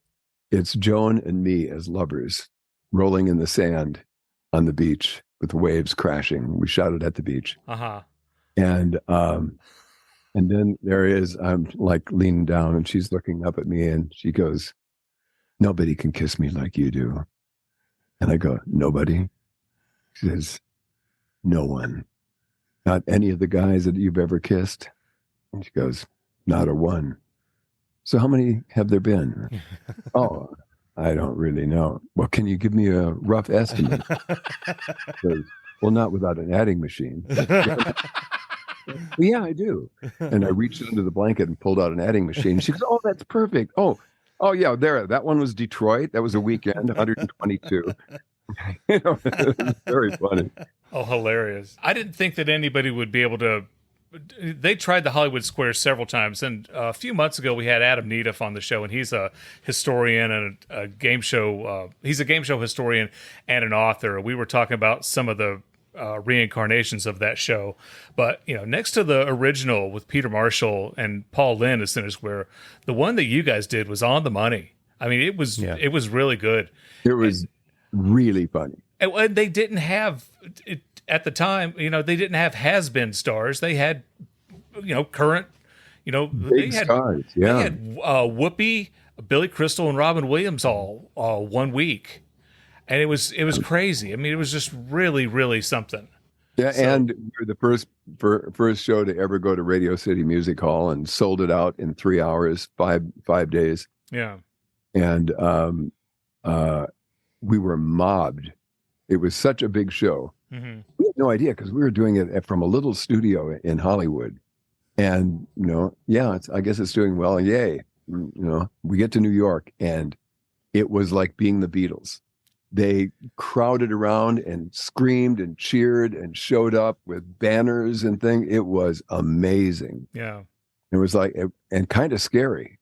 Joan and me as lovers rolling in the sand on the beach with the waves crashing. We shot it at the beach. Uh-huh. And then there is, I'm like leaning down and she's looking up at me and she goes, "Nobody can kiss me like you do." And I go, "Nobody?" She says, "No one. Not any of the guys that you've ever kissed?" And she goes, "Not a one." "So how many have there been?" "Oh, I don't really know." "Well, can you give me a rough estimate?" Goes, "Well, not without an adding machine." "Well, yeah, I do." And I reached under the blanket and pulled out an adding machine. She goes, "Oh, that's perfect. Oh, yeah, there. That one was Detroit. That was a weekend, 122. It was very funny. Oh, hilarious. I didn't think that anybody would be able to. They tried the Hollywood Square several times, and a few months ago we had Adam Needham on the show, and he's a historian and a game show. He's a game show historian and an author. We were talking about some of the reincarnations of that show, but next to the original with Peter Marshall and Paul Lynde as Center Square, the one that you guys did was on the money. I mean, it was really good. It was really funny. And they didn't have it at the time. They didn't have has-been stars. They had, current. Big stars. Yeah, they had Whoopi, Billy Crystal, and Robin Williams all 1 week, and it was crazy. I mean, it was just really, really something. Yeah, so, and we were the first show to ever go to Radio City Music Hall and sold it out in 3 hours, 5 days. Yeah, and we were mobbed. It was such a big show. Mm-hmm. We had no idea because we were doing it from a little studio in Hollywood. And, I guess it's doing well. Yay. We get to New York and it was like being the Beatles. They crowded around and screamed and cheered and showed up with banners and things. It was amazing. Yeah. It was and kind of scary.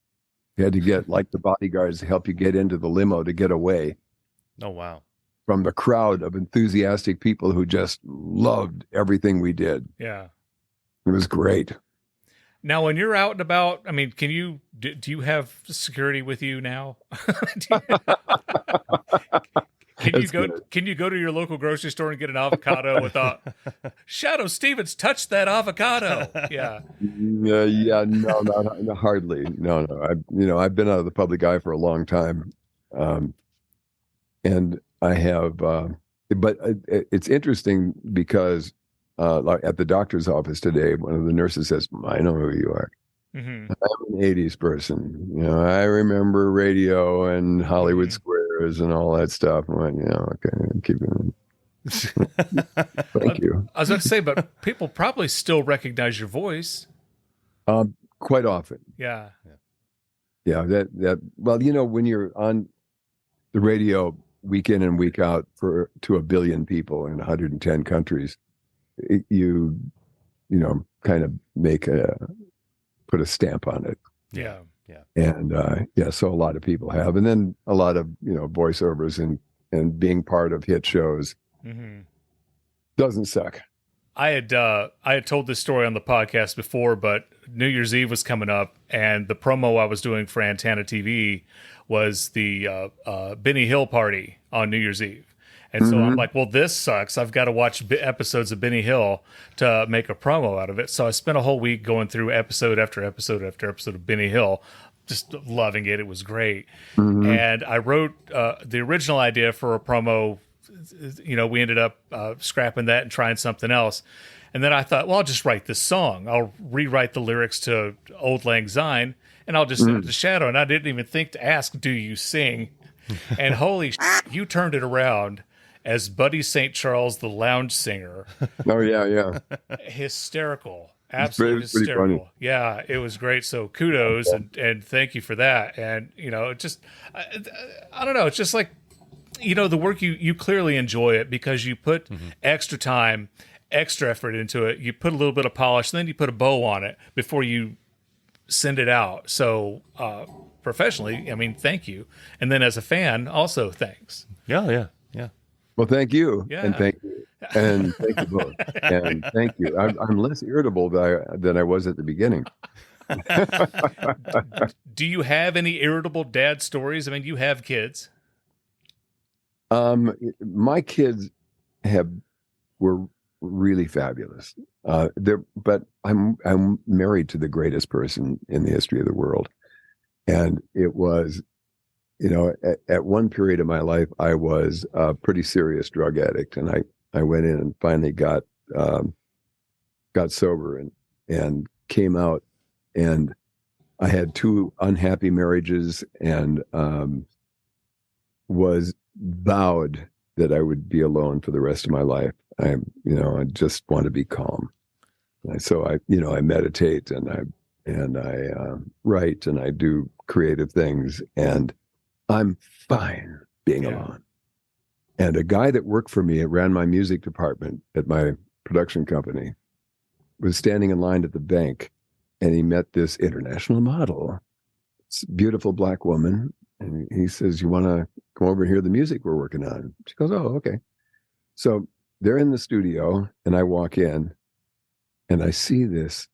You had to get like the bodyguards to help you get into the limo to get away. Oh, wow. From the crowd of enthusiastic people who just loved everything we did. Yeah. It was great. Now, when you're out and about, I mean, do you have security with you now? Can you go to your local grocery store and get an avocado without Shadoe Stevens touched that avocado? Yeah. Yeah, no, hardly. No. I've been out of the public eye for a long time. And I have, but it's interesting because like at the doctor's office today, one of the nurses says, "I know who you are. Mm-hmm. I'm an 80s person. I remember radio and Hollywood Squares and all that stuff." I went, okay, keep it. Thank you. I was about to say, but people probably still recognize your voice. Quite often. Yeah. Yeah. That. Well, when you're on the radio week in and week out to 1 billion people in 110 countries, you kind of put a stamp on it. Yeah. And so a lot of people have, and then a lot of voiceovers and being part of hit shows doesn't suck. I had told this story on the podcast before, but New Year's Eve was coming up, and the promo I was doing for Antenna TV was the Benny Hill party on New Year's Eve. And so I'm like, well, this sucks. I've got to watch episodes of Benny Hill to make a promo out of it. So I spent a whole week going through episode after episode after episode of Benny Hill, just loving it. It was great. And I wrote the original idea for a promo. We ended up scrapping that and trying something else. And then I thought, well, I'll just write this song. I'll rewrite the lyrics to Old Lang Syne, and I'll just send it to Shadoe. And I didn't even think to ask, "Do you sing?" And holy you turned it around as Buddy St. Charles, the lounge singer. Oh, yeah. Hysterical. Absolutely hysterical. Funny. Yeah, it was great. So kudos and thank you for that. And, just, I don't know. It's just like, the work you clearly enjoy it because you put extra time, extra effort into it. You put a little bit of polish, then you put a bow on it before you send it out. So professionally, I mean, thank you. And then as a fan, also thanks. Yeah. Well, thank you, Yeah. and thank you, and thank you both, and thank you. I'm less irritable than I was at the beginning. Do you have any irritable dad stories? I mean, you have kids. My kids were really fabulous. But I'm married to the greatest person in the history of the world, and it was, at one period of my life, I was a pretty serious drug addict, and I went in and finally got sober and came out, and I had 2 unhappy marriages, and was vowed that I would be alone for the rest of my life. I just want to be calm. And so I meditate, and I write, and I do creative things, and I'm fine being alone. And a guy that worked for me, ran my music department at my production company, was standing in line at the bank, and he met this international model, this beautiful black woman, and he says, "You want to come over and hear the music we're working on?" She goes, "Oh, okay." So they're in the studio, and I walk in, and I see this,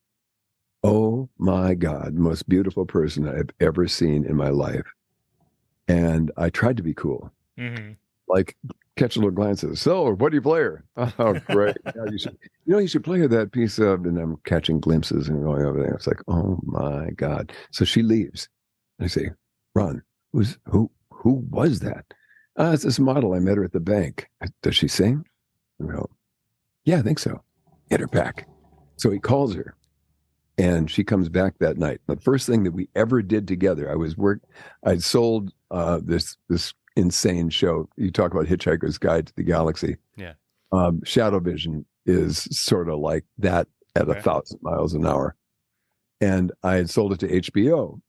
oh my God, most beautiful person I've ever seen in my life. And I tried to be cool, like catch a little glances. "So, what do you play her?" "Oh, great. Yeah, you should play her that piece of," and I'm catching glimpses and going over there. It's like, oh my God. So she leaves. I say, "Ron, who was that?" "It's this model. I met her at the bank." "Does she sing?" I go, "Yeah, I think so." "Get her back." So he calls her, and she comes back that night. The first thing that we ever did together, I'd sold this insane show. You talk about Hitchhiker's Guide to the Galaxy. Yeah. Shadow Vision is sort of like that at 1,000 miles an hour. And I had sold it to HBO.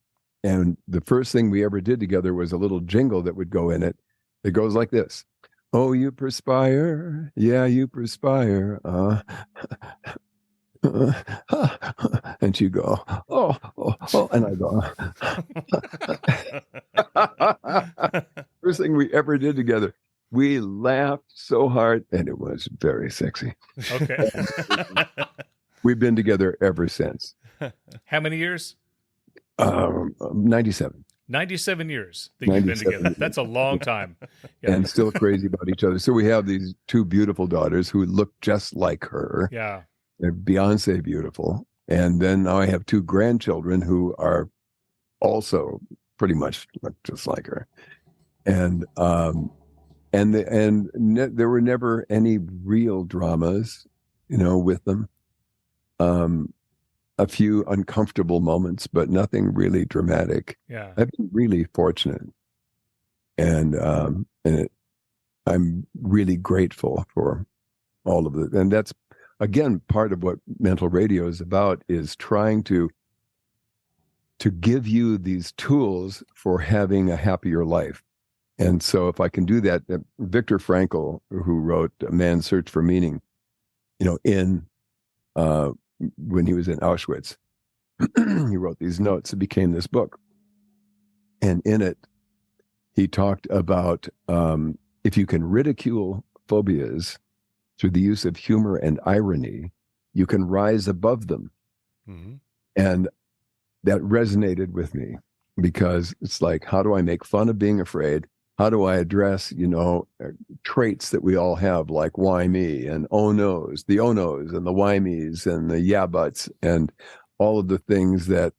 And the first thing we ever did together was a little jingle that would go in it. It goes like this: "Oh, you perspire. Yeah, you perspire. And she'd go, oh, and I go, first thing we ever did together. We laughed so hard, and it was very sexy. Okay. We've been together ever since. How many years? 97. 97 years that you've been together. That's a long time. Yeah. And still crazy about each other. So we have these 2 beautiful daughters who look just like her. Yeah. They're Beyonce beautiful. And then now I have 2 grandchildren who are also pretty much look just like her. And there were never any real dramas, with them. A few uncomfortable moments, but nothing really dramatic. Yeah. I've been really fortunate. And I'm really grateful for all of it. And that's, again, part of what mental radio is about, is trying to give you these tools for having a happier life. And so if I can do that, Viktor Frankl, who wrote A Man's Search for Meaning, when he was in Auschwitz, he wrote these notes. It became this book. And in it, he talked about if you can ridicule phobias through the use of humor and irony, you can rise above them. Mm-hmm. And that resonated with me, because it's like, how do I make fun of being afraid? How do I address, traits that we all have, like why me and oh no's, the oh no's and the why me's and the yeah buts, and all of the things that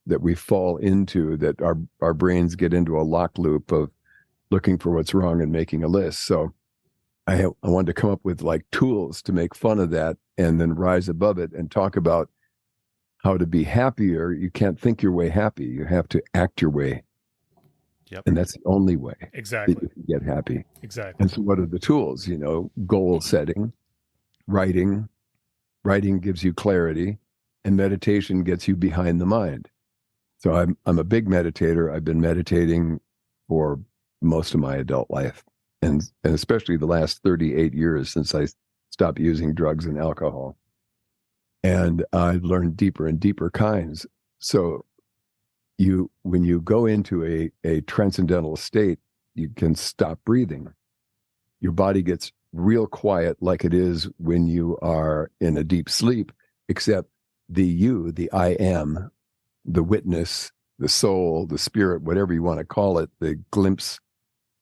we fall into, that our brains get into a lock loop of looking for what's wrong and making a list. So I wanted to come up with like tools to make fun of that and then rise above it and talk about how to be happier. You can't think your way happy. You have to act your way. Yep. And that's the only way exactly that you can get happy. Exactly. And so what are the tools? Goal setting, writing gives you clarity, and meditation gets you behind the mind. So I'm a big meditator. I've been meditating for most of my adult life, and especially the last 38 years since I stopped using drugs and alcohol. And I've learned deeper and deeper kinds. So when you go into a transcendental state, you can stop breathing. Your body gets real quiet, like it is when you are in a deep sleep, except the I am, the witness, the soul, the spirit, whatever you want to call it, the glimpse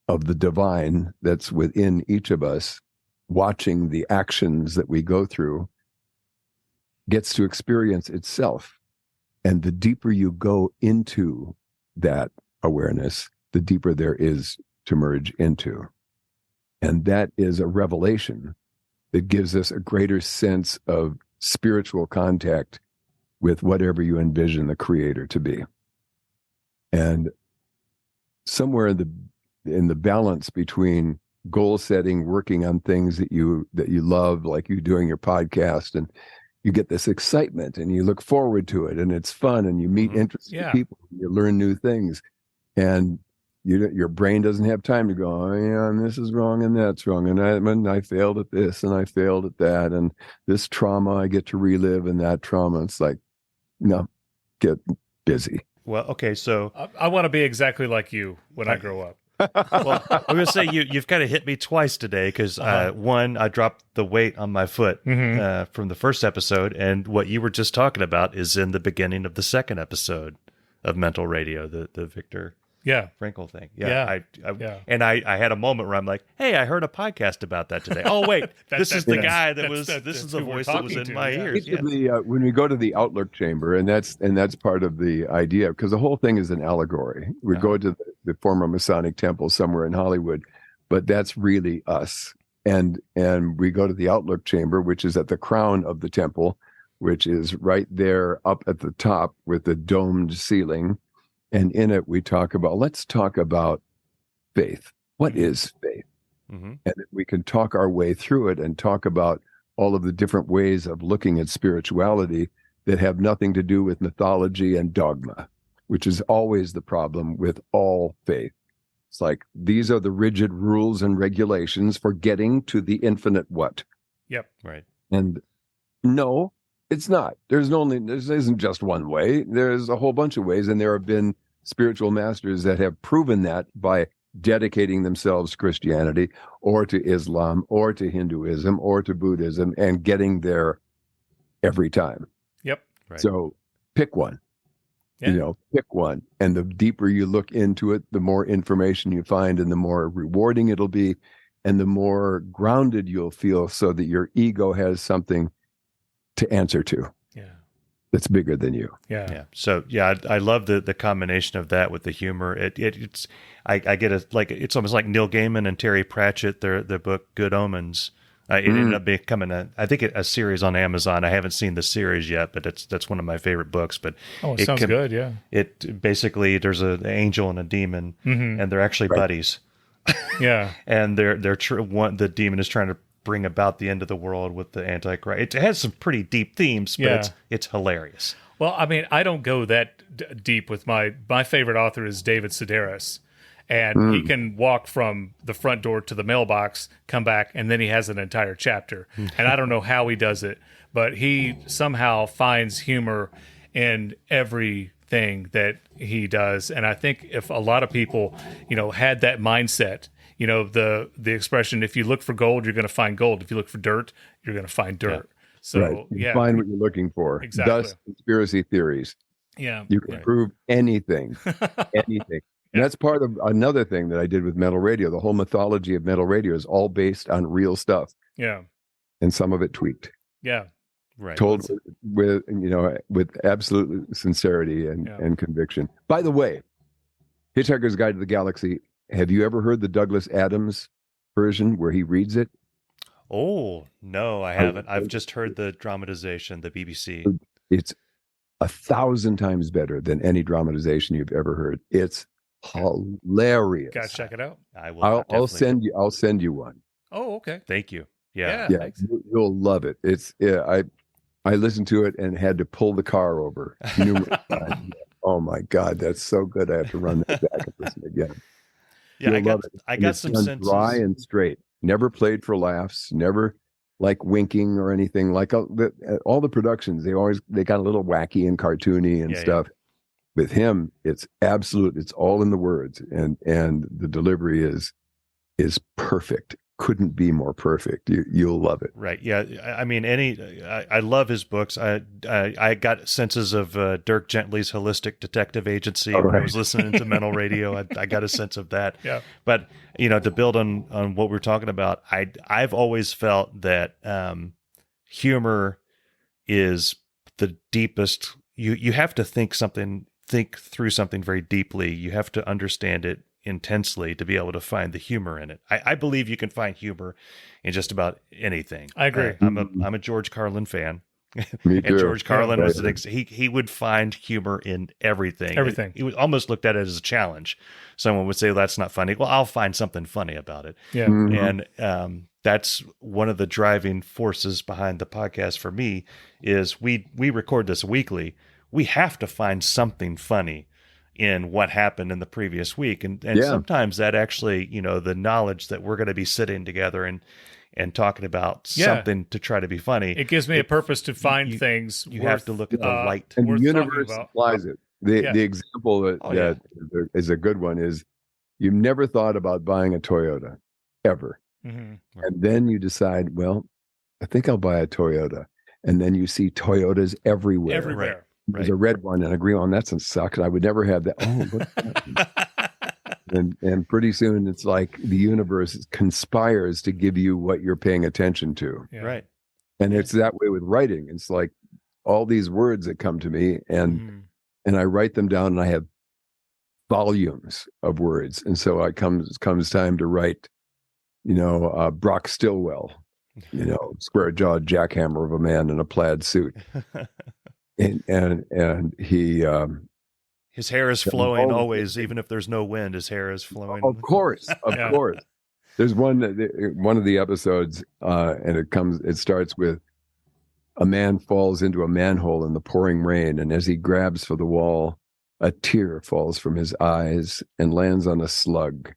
of the divine that's within each of us, watching the actions that we go through, gets to experience itself. And the deeper you go into that awareness, the deeper there is to merge into. And that is a revelation that gives us a greater sense of spiritual contact with whatever you envision the creator to be. And somewhere in the balance between goal setting, working on things that you love, like you doing your podcast, and you get this excitement and you look forward to it and it's fun and you meet interesting people, and you learn new things, and your brain doesn't have time to go, oh yeah, and this is wrong and that's wrong, and I failed at this and I failed at that, and this trauma I get to relive, and that trauma, it's like, no, get busy. Well, okay, so I want to be exactly like you when I grow up. Well, I'm going to say you've kind of hit me twice today because one, I dropped the weight on my foot from the first episode, and what you were just talking about is in the beginning of the second episode of Mental Radio, the Viktor Frankl thing. I had a moment where I'm like, hey, I heard a podcast about that today. Oh wait, this is the guy that was. This is the voice that was in my ears. When we go to the Outlook Chamber, and that's part of the idea, because the whole thing is an allegory. We go to the former Masonic temple somewhere in Hollywood, but that's really us. And we go to the Outlook Chamber, which is at the crown of the temple, which is right there up at the top with the domed ceiling. And in it, let's talk about faith. What is faith? And we can talk our way through it and talk about all of the different ways of looking at spirituality that have nothing to do with mythology and dogma, which is always the problem with all faith. It's like, these are the rigid rules and regulations for getting to the infinite what? Yep. Right. And no, it's not. There isn't just one way. There's a whole bunch of ways, and there have been spiritual masters that have proven that by dedicating themselves to Christianity or to Islam or to Hinduism or to Buddhism and getting there every time. Yep. Right. So pick one. Yeah. Pick one. And the deeper you look into it, the more information you find and the more rewarding it'll be and the more grounded you'll feel, so that your ego has something to answer to. That's bigger than you. Yeah. So I love the combination of that with the humor. It's I get it's almost like Neil Gaiman and Terry Pratchett, their book Good Omens. It ended up becoming a series on Amazon. I haven't seen the series yet, but that's one of my favorite books. But it sounds good. Yeah. It basically, there's an angel and a demon, and they're actually buddies. Yeah. And the demon is trying to bring about the end of the world with the Antichrist. It has some pretty deep themes, but it's hilarious. Well, I mean, I don't go that deep with my favorite author is David Sedaris, and he can walk from the front door to the mailbox, come back, and then he has an entire chapter. And I don't know how he does it, but he somehow finds humor in everything that he does. And I think if a lot of people, had that mindset, the expression, if you look for gold, you're going to find gold. If you look for dirt, you're going to find dirt. So you find what you're looking for. Exactly. Thus, conspiracy theories. Yeah. You can prove anything, anything. And that's part of another thing that I did with Metal Radio. The whole mythology of Metal Radio is all based on real stuff. Yeah. And some of it tweaked. Yeah. Right. Told with absolute sincerity and conviction. By the way, Hitchhiker's Guide to the Galaxy. Have you ever heard the Douglas Adams version where he reads it? Oh, no, I haven't. I've just heard the dramatization, the BBC. It's 1,000 times better than any dramatization you've ever heard. It's hilarious. Gotta check it out. I will. I'll send you one. Oh, okay. Thank you. Yeah. Thanks. You'll love it. I listened to it and had to pull the car over numerous times. Oh my God, that's so good. I have to run that back and listen again. Yeah, I got some senses. Dry and straight. Never played for laughs. Never like winking or anything. Like all the productions, they got a little wacky and cartoony and stuff. with him, it's absolute. It's all in the words, and the delivery is perfect. Couldn't be more perfect. You'll love it. Right. Yeah. I mean, I love his books. I got senses of Dirk Gently's Holistic Detective Agency when I was listening to Mental Radio. I got a sense of that. Yeah. But, to build on what we're talking about, I've always felt that humor is the deepest. You have to think through something very deeply. You have to understand it intensely to be able to find the humor in it. I believe you can find humor in just about anything. I agree. I'm a George Carlin fan. Me too. And George Carlin was he would find humor in everything. Everything. He would almost looked at it as a challenge. Someone would say, well, that's not funny. Well, I'll find something funny about it. Yeah. And that's one of the driving forces behind the podcast for me is we record this weekly. We have to find something funny in what happened in the previous week. And sometimes that actually, the knowledge that we're going to be sitting together and talking about something to try to be funny. It gives me a purpose to find things. You have to look at the light. And the universe applies it. The example that is a good one is you've never thought about buying a Toyota ever. Mm-hmm. And then you decide, well, I think I'll buy a Toyota. And then you see Toyotas everywhere. Everywhere. There's a red one and a green one. That sucks. I would never have that. Oh, what's that? and pretty soon it's like the universe conspires to give you what you're paying attention to. Yeah. Right. And it's that way with writing. It's like all these words that come to me and I write them down and I have volumes of words. And so it comes time to write, Brock Stillwell, square-jawed jackhammer of a man in a plaid suit. And he his hair is flowing always, even if there's no wind. His hair is flowing. Of course. There's one of the episodes, and it starts with a man falls into a manhole in the pouring rain, and as he grabs for the wall, a tear falls from his eyes and lands on a slug,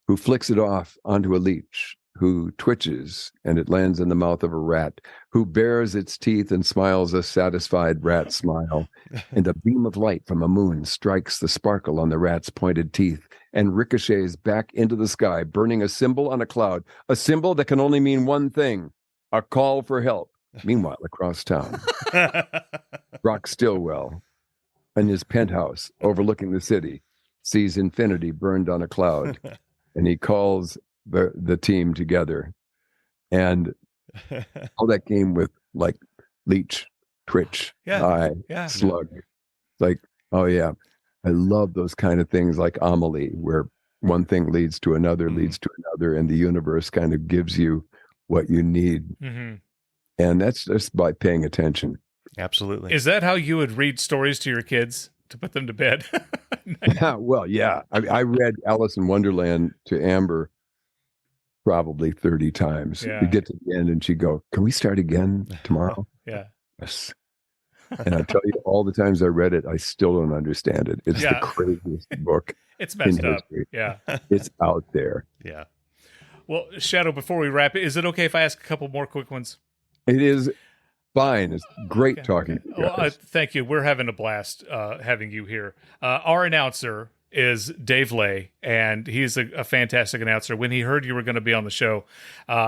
who flicks it off onto a leech, who twitches and it lands in the mouth of a rat, who bares its teeth and smiles a satisfied rat smile. And a beam of light from a moon strikes the sparkle on the rat's pointed teeth and ricochets back into the sky, burning a symbol on a cloud, a symbol that can only mean one thing, a call for help. Meanwhile, across town, Brock Stillwell, in his penthouse overlooking the city, sees infinity burned on a cloud, and he calls the team together, and all that came with like leech, twitch, eye, slug. Like, oh yeah, I love those kind of things like Amelie, where one thing leads to another, and the universe kind of gives you what you need. Mm-hmm. And that's just by paying attention. Absolutely. Is that how you would read stories to your kids to put them to bed? Well, yeah. I read Alice in Wonderland to Amber probably 30 times. Yeah. We get to the end and she'd go, "Can we start again tomorrow?" Yeah. Yes. And I tell you, all the times I read it, I still don't understand it. It's the craziest book. It's messed up. History. Yeah. It's out there. Yeah. Well, Shadoe, before we wrap it, is it okay if I ask a couple more quick ones? It is fine. It's great talking to you guys. Well, thank you. We're having a blast having you here. Our announcer is Dave Lay, and he's a fantastic announcer. When he heard you were going to be on the show,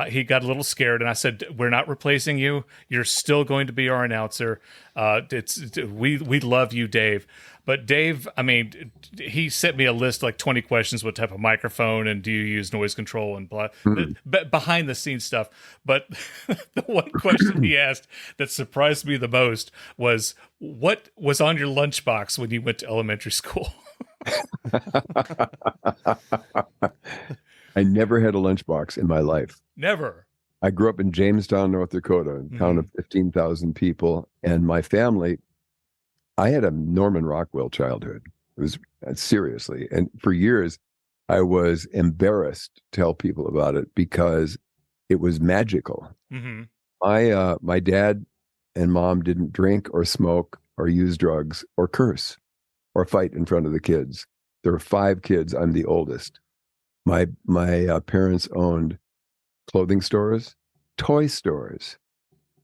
he got a little scared, and I said, "We're not replacing you. You're still going to be our announcer. We love you, Dave." But Dave, I mean, he sent me a list like 20 questions: what type of microphone, and do you use noise control, and blah, behind the scenes stuff. But the one question he asked that surprised me the most was, "What was on your lunchbox when you went to elementary school?" I never had a lunchbox in my life. Never. I grew up in Jamestown, North Dakota, a town of 15,000 people. And my family, I had a Norman Rockwell childhood. It was seriously. And for years, I was embarrassed to tell people about it because it was magical. Mm-hmm. My dad and mom didn't drink or smoke or use drugs or curse or fight in front of the kids. There were 5 kids. I'm the oldest. My parents owned clothing stores, toy stores.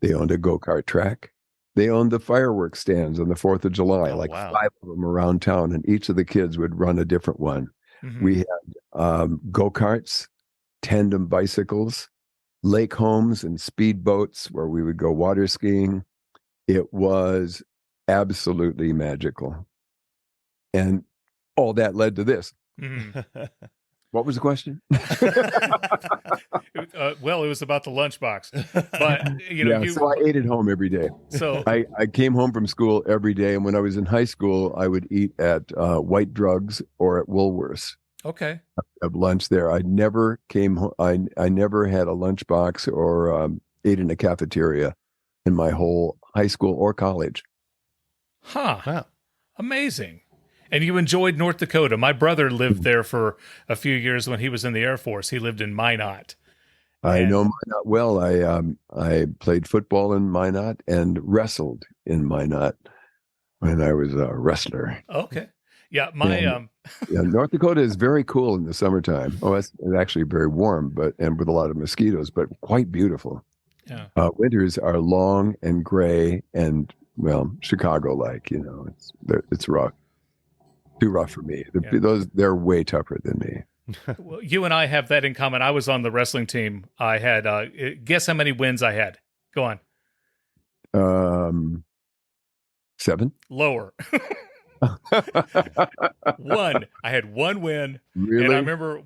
They owned a go-kart track. They owned the fireworks stands on the 4th of July, Oh, like wow. 5 of them around town, and each of the kids would run a different one. Mhm. We had go-karts, tandem bicycles, lake homes, and speed boats where we would go water skiing. It was absolutely magical. And all that led to this. Mhm. What was the question? Well, it was about the lunchbox, but you know, So I ate at home every day. So I came home from school every day, and when I was in high school, I would eat at White Drugs or at Woolworths. okay, Have lunch there. I never came home. I never had a lunchbox or ate in a cafeteria in my whole high school or college. huh? Wow. Amazing. And you enjoyed North Dakota. My brother lived there for a few years when he was in the Air Force. He lived in Minot. I know Minot well. I played football in Minot and wrestled in Minot when I was a wrestler. Okay. Yeah, my Yeah, North Dakota is very cool in the summertime. Oh, it's actually very warm, and with a lot of mosquitoes, but quite beautiful. Yeah. Winters are long and gray and, well, Chicago-like. You know, it's rough. Too rough for me. They're way tougher than me. Well, you and I have that in common. I was on the wrestling team. I had guess how many wins I had. Go on. 7. Lower. 1. I had 1 win. Really? And I remember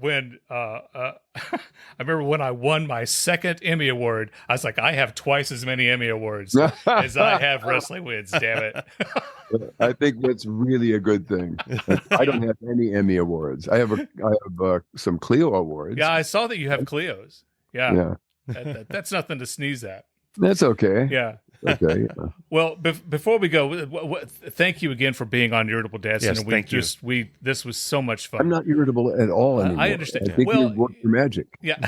when I won my second Emmy Award, I was like, I have twice as many Emmy Awards as I have wrestling wins, damn it. I think that's really a good thing. I don't have any Emmy Awards. I have some Clio Awards. Yeah, I saw that you have Clios. Yeah. Yeah. That's nothing to sneeze at. That's okay. Yeah. Okay. Yeah. Well, before we go, thank you again for being on Irritable Dancing. Yes, and thank you. This was so much fun. I'm not irritable at all anymore. I understand. I think Well, you worked your magic. Yeah.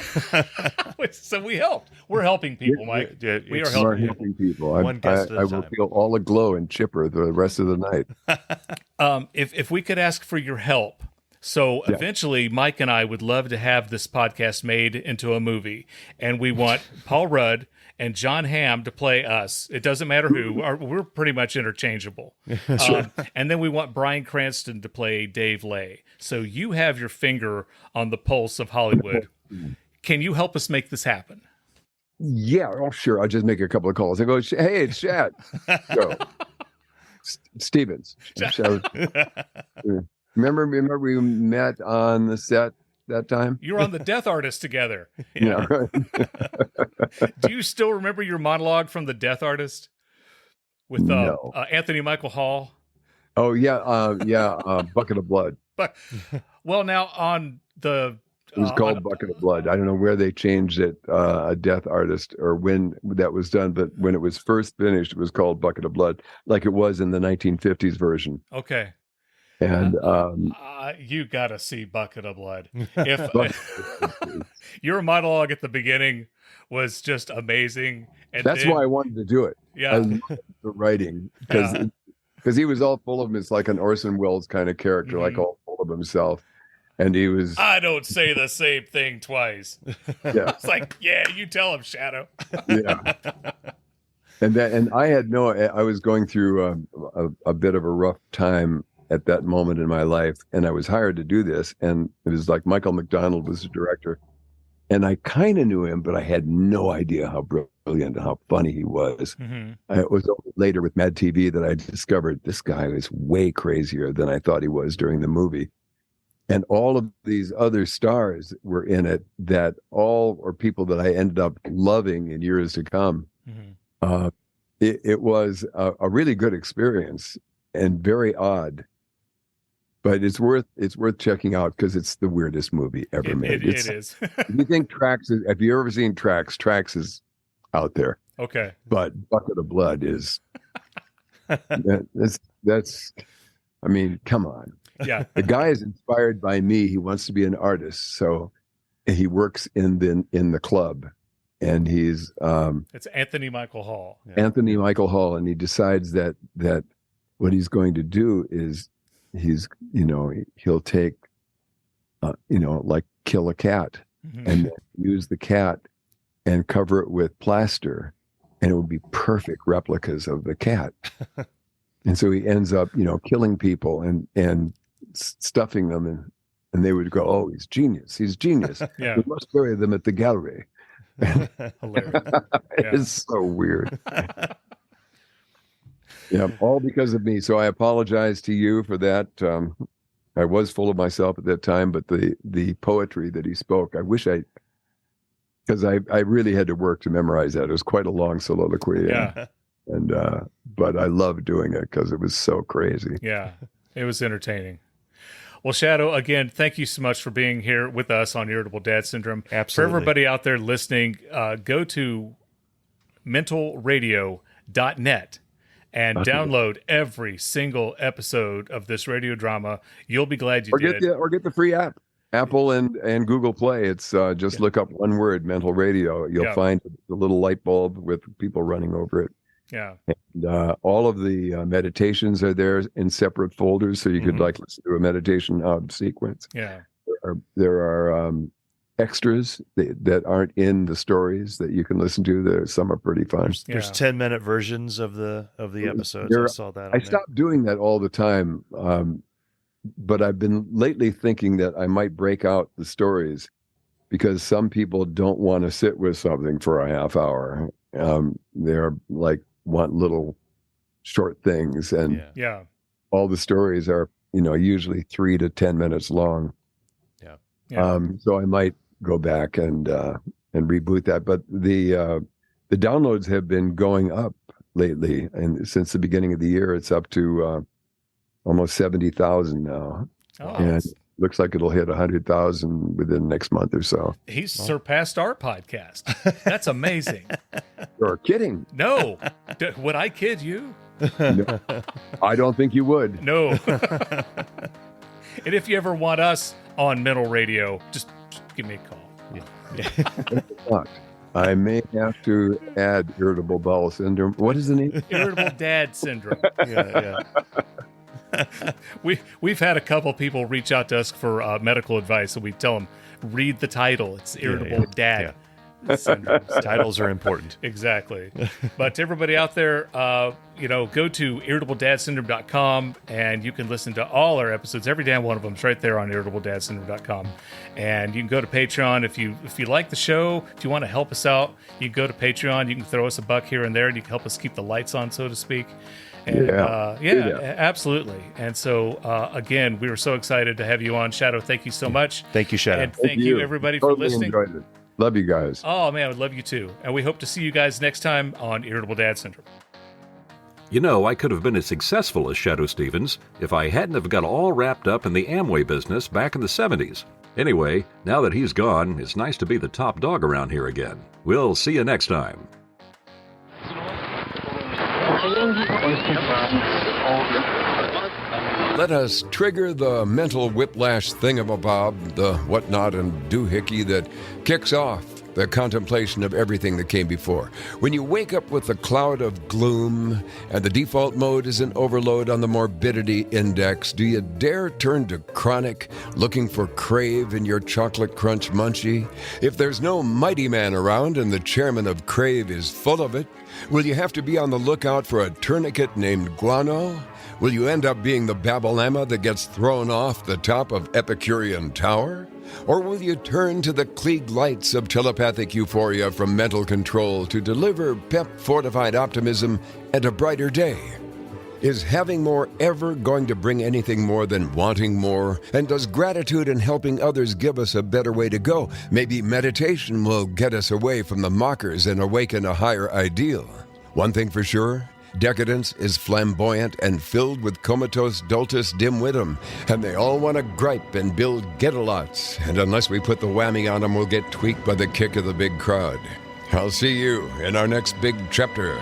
So we helped. We're helping people, Mike. Yeah, We are it's- You are helping people. helping people. One guest at a I will time. feel all aglow and chipper the rest of the night. If we could ask for your help. So eventually, Mike and I would love to have this podcast made into a movie, and we want Paul Rudd and John Hamm to play us. It doesn't matter who. We're pretty much interchangeable. And then we want Bryan Cranston to play Dave Lay. So you have your finger on the pulse of Hollywood. Can you help us make this happen? Yeah. Oh, sure. I'll just make a couple of calls. I go, hey, it's Shad. Go. Stevens. Remember we met on the set that time? You were on The Death Artist together. Yeah. Right. Do you still remember your monologue from The Death Artist with No. Anthony Michael Hall? Oh yeah. Bucket of Blood. But well, now on the It was called Bucket of Blood. I don't know where they changed it, a Death Artist, or when that was done, but when it was first finished, it was called Bucket of Blood, like it was in the 1950s version. Okay. And You gotta see Bucket of Blood. If your monologue at the beginning was just amazing, and that's then, why I wanted to do it. Yeah. I loved the writing because he was all full of him. It's like an Orson Welles kind of character, like all full of himself. And he was. I don't say the same thing twice. Yeah. It's like, yeah, you tell him, Shadow. Yeah. And I was going through a bit of a rough time at that moment in my life, and I was hired to do this, and it was like Michael McDonald was the director, and I kind of knew him, but I had no idea how brilliant and how funny he was. Mm-hmm. It was later with Mad TV that I discovered this guy was way crazier than I thought he was during the movie. And all of these other stars were in it that all are people that I ended up loving in years to come. Mm-hmm. It was a really good experience and very odd, but it's worth checking out because it's the weirdest movie ever made. It is. If you think have you ever seen Tracks? Tracks is out there. Okay. But Bucket of Blood is that's I mean, come on. Yeah. The guy is inspired by me. He wants to be an artist, so he works in the club, and he's It's Anthony Michael Hall. Yeah. Anthony Michael Hall, and he decides that what he's going to do is he'll take like kill a cat Mhm. and then use the cat and cover it with plaster and it would be perfect replicas of the cat. And so he ends up, killing people and stuffing them, and they would go, "Oh, he's genius! Yeah. We must bury them at the gallery." Hilarious. It's so weird. Yeah, all because of me. So I apologize to you for that. I was full of myself at that time, but the poetry that he spoke, I wish because I really had to work to memorize that. It was quite a long soliloquy. Yeah. But I loved doing it because it was so crazy. Yeah, it was entertaining. Well, Shadoe, again, thank you so much for being here with us on Irritable Dad Syndrome. Absolutely. For everybody out there listening, go to mentalradio.net and download every single episode of this radio drama. You'll be glad you did. Get the free app, Apple and Google Play. It's just look up one word, Mental Radio. You'll find the little light bulb with people running over it. Yeah. And all of the meditations are there in separate folders, so you could listen to a meditation sequence. Yeah. There are extras that aren't in the stories that you can listen to. Some are pretty fun. There's 10-minute versions of the episodes. I saw that. I stopped doing that all the time, but I've been lately thinking that I might break out the stories because some people don't want to sit with something for a half hour. They're like want little short things, and all the stories are usually 3 to 10 minutes long. So I might go back and reboot that, but the downloads have been going up lately, and since the beginning of the year it's up to almost 70,000 now. And looks like it'll hit 100,000 within the next month or so. He's surpassed our podcast. That's amazing. You're kidding. No. Would I kid you? No, I don't think you would. No. And if you ever want us on Mental Radio, just give me a call. I may have to add irritable bowel syndrome. What is the name? Irritable Dad Syndrome. We've had a couple people reach out to us for medical advice, and we tell them, read the title. It's Irritable Dad Syndrome. Titles are important. Exactly. But to everybody out there, go to irritabledadsyndrome.com, and you can listen to all our episodes. Every damn one of them is right there on irritabledadsyndrome.com. And you can go to Patreon if you like the show. If you want to help us out, you can go to Patreon. You can throw us a buck here and there, and you can help us keep the lights on, so to speak. And, absolutely. And so, again, we were so excited to have you on. Shadoe, thank you so much. Thank you, Shadoe. And thank you, everybody, for listening. Enjoyed it. Love you guys. Oh, man, I would love you too. And we hope to see you guys next time on Irritable Dad Syndrome. I could have been as successful as Shadoe Stevens if I hadn't have got all wrapped up in the Amway business back in the 70s. Anyway, now that he's gone, it's nice to be the top dog around here again. We'll see you next time. Let us trigger the mental whiplash thingamabob, the whatnot and doohickey that kicks off the contemplation of everything that came before. When you wake up with a cloud of gloom and the default mode is an overload on the morbidity index, do you dare turn to chronic, looking for Crave in your chocolate crunch munchie? If there's no mighty man around and the chairman of Crave is full of it, will you have to be on the lookout for a tourniquet named Guano? Will you end up being the Babalama that gets thrown off the top of Epicurean Tower? Or will you turn to the Klieg lights of telepathic euphoria from mental control to deliver pep-fortified optimism and a brighter day? Is having more ever going to bring anything more than wanting more? And does gratitude and helping others give us a better way to go? Maybe meditation will get us away from the mockers and awaken a higher ideal. One thing for sure, decadence is flamboyant and filled with comatose dulcis dimwittum, and they all want to gripe and build get-a-lots, and unless we put the whammy on them, we'll get tweaked by the kick of the big crowd. I'll see you in our next big chapter.